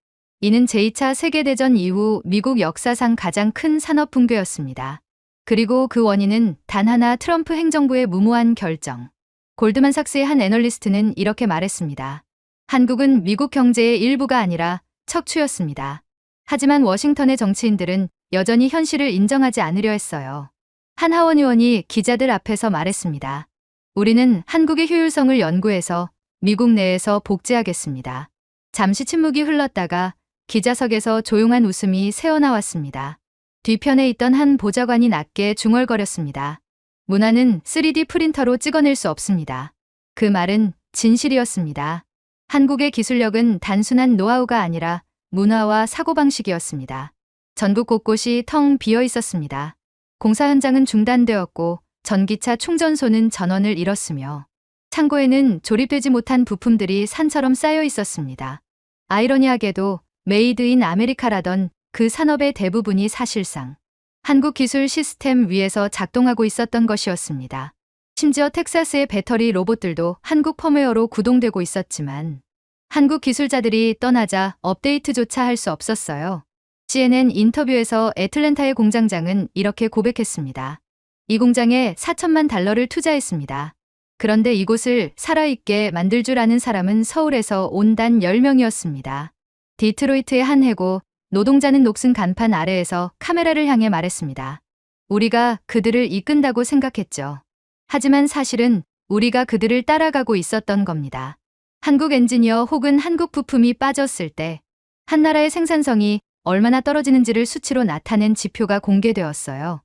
이는 제2차 세계대전 이후 미국 역사상 가장 큰 산업 붕괴였습니다. 그리고 그 원인은 단 하나 트럼프 행정부의 무모한 결정. 골드만삭스의 한 애널리스트는 이렇게 말했습니다. 한국은 미국 경제의 일부가 아니라 척추였습니다. 하지만 워싱턴의 정치인들은 여전히 현실을 인정하지 않으려 했어요. 한 하원 의원이 기자들 앞에서 말했습니다. 우리는 한국의 효율성을 연구해서 미국 내에서 복제하겠습니다. 잠시 침묵이 흘렀다가 기자석에서 조용한 웃음이 새어나왔습니다. 뒤편에 있던 한 보좌관이 낮게 중얼거렸습니다. 문화는 3D 프린터로 찍어낼 수 없습니다. 그 말은 진실이었습니다. 한국의 기술력은 단순한 노하우가 아니라 문화와 사고방식이었습니다. 전국 곳곳이 텅 비어 있었습니다. 공사 현장은 중단되었고 전기차 충전소는 전원을 잃었으며 창고에는 조립되지 못한 부품들이 산처럼 쌓여 있었습니다. 아이러니하게도 메이드 인 아메리카라던 그 산업의 대부분이 사실상 한국 기술 시스템 위에서 작동하고 있었던 것이었습니다. 심지어 텍사스의 배터리 로봇들도 한국 펌웨어로 구동되고 있었지만 한국 기술자들이 떠나자 업데이트조차 할 수 없었어요. CNN 인터뷰에서 애틀랜타의 공장장은 이렇게 고백했습니다. 이 공장에 4천만 달러를 투자했습니다. 그런데 이곳을 살아있게 만들 줄 아는 사람은 서울에서 온 단 10명이었습니다. 디트로이트의 한 해고 노동자는 녹슨 간판 아래에서 카메라를 향해 말했습니다. 우리가 그들을 이끈다고 생각했죠. 하지만 사실은 우리가 그들을 따라가고 있었던 겁니다. 한국 엔지니어 혹은 한국 부품이 빠졌을 때 한 나라의 생산성이 얼마나 떨어지는지를 수치로 나타낸 지표가 공개되었어요.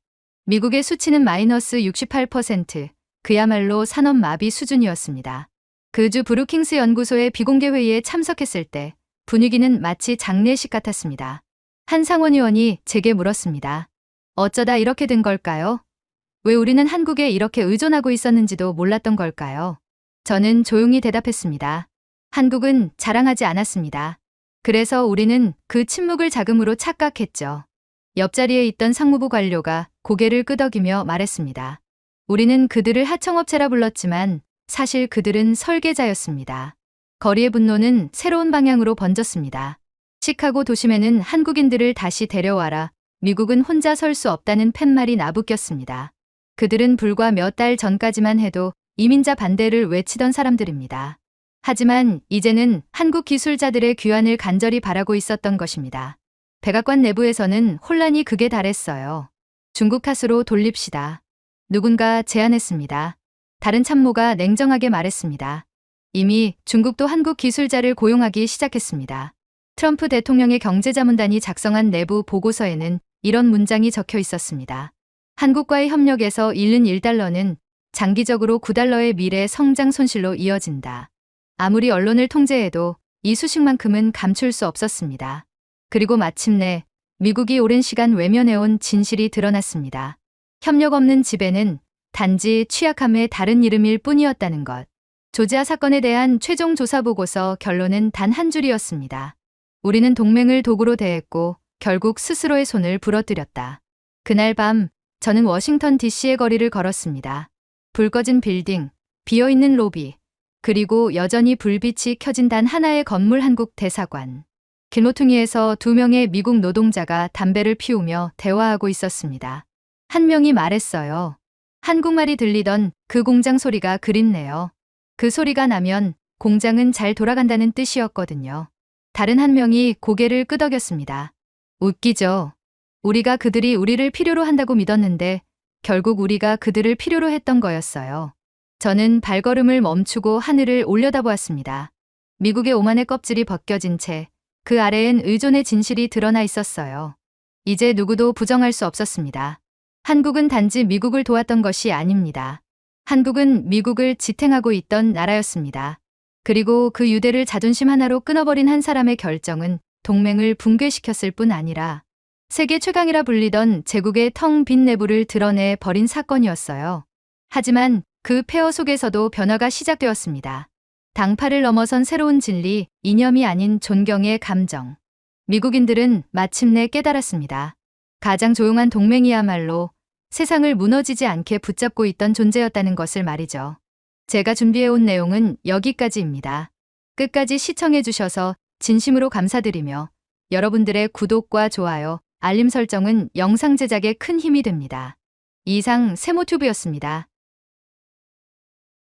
미국의 수치는 마이너스 68%, 그야말로 산업 마비 수준이었습니다. 그 주 브루킹스 연구소의 비공개 회의에 참석했을 때 분위기는 마치 장례식 같았습니다. 한 상원의원이 제게 물었습니다. 어쩌다 이렇게 된 걸까요? 왜 우리는 한국에 이렇게 의존하고 있었는지도 몰랐던 걸까요? 저는 조용히 대답했습니다. 한국은 자랑하지 않았습니다. 그래서 우리는 그 침묵을 자금으로 착각했죠. 옆자리에 있던 상무부 관료가 고개를 끄덕이며 말했습니다. 우리는 그들을 하청업체라 불렀지만 사실 그들은 설계자였습니다. 거리의 분노는 새로운 방향으로 번졌습니다. 시카고 도심에는 한국인들을 다시 데려와라. 미국은 혼자 설 수 없다는 팻말이 나부꼈습니다. 그들은 불과 몇 달 전까지만 해도 이민자 반대를 외치던 사람들입니다. 하지만 이제는 한국 기술자들의 귀환을 간절히 바라고 있었던 것입니다. 백악관 내부에서는 혼란이 극에 달했어요. 중국 탓으로 돌립시다. 누군가 제안했습니다. 다른 참모가 냉정하게 말했습니다. 이미 중국도 한국 기술자를 고용하기 시작했습니다. 트럼프 대통령의 경제자문단이 작성한 내부 보고서에는 이런 문장이 적혀 있었습니다. 한국과의 협력에서 잃는 1달러는 장기적으로 9달러의 미래 성장 손실로 이어진다. 아무리 언론을 통제해도 이 수식만큼은 감출 수 없었습니다. 그리고 마침내 미국이 오랜 시간 외면해온 진실이 드러났습니다. 협력 없는 지배는 단지 취약함의 다른 이름일 뿐이었다는 것. 조지아 사건에 대한 최종 조사 보고서 결론은 단 한 줄이었습니다. 우리는 동맹을 도구로 대했고 결국 스스로의 손을 부러뜨렸다. 그날 밤 저는 워싱턴 DC의 거리를 걸었습니다. 불 꺼진 빌딩, 비어있는 로비, 그리고 여전히 불빛이 켜진 단 하나의 건물 한국 대사관. 길모퉁이에서 2명의 미국 노동자가 담배를 피우며 대화하고 있었습니다. 한 명이 말했어요. 한국말이 들리던 그 공장 소리가 그립네요. 그 소리가 나면 공장은 잘 돌아간다는 뜻이었거든요. 다른 한 명이 고개를 끄덕였습니다. 웃기죠. 우리가 그들이 우리를 필요로 한다고 믿었는데 결국 우리가 그들을 필요로 했던 거였어요. 저는 발걸음을 멈추고 하늘을 올려다보았습니다. 미국의 오만의 껍질이 벗겨진 채 그 아래엔 의존의 진실이 드러나 있었어요. 이제 누구도 부정할 수 없었습니다. 한국은 단지 미국을 도왔던 것이 아닙니다. 한국은 미국을 지탱하고 있던 나라였습니다. 그리고 그 유대를 자존심 하나로 끊어버린 한 사람의 결정은 동맹을 붕괴시켰을 뿐 아니라 세계 최강이라 불리던 제국의 텅 빈 내부를 드러내 버린 사건이었어요. 하지만 그 폐허 속에서도 변화가 시작되었습니다. 당파를 넘어선 새로운 진리, 이념이 아닌 존경의 감정. 미국인들은 마침내 깨달았습니다. 가장 조용한 동맹이야말로 세상을 무너지지 않게 붙잡고 있던 존재였다는 것을 말이죠. 제가 준비해온 내용은 여기까지입니다. 끝까지 시청해주셔서 진심으로 감사드리며 여러분들의 구독과 좋아요, 알림 설정은 영상 제작에 큰 힘이 됩니다. 이상 세모튜브였습니다.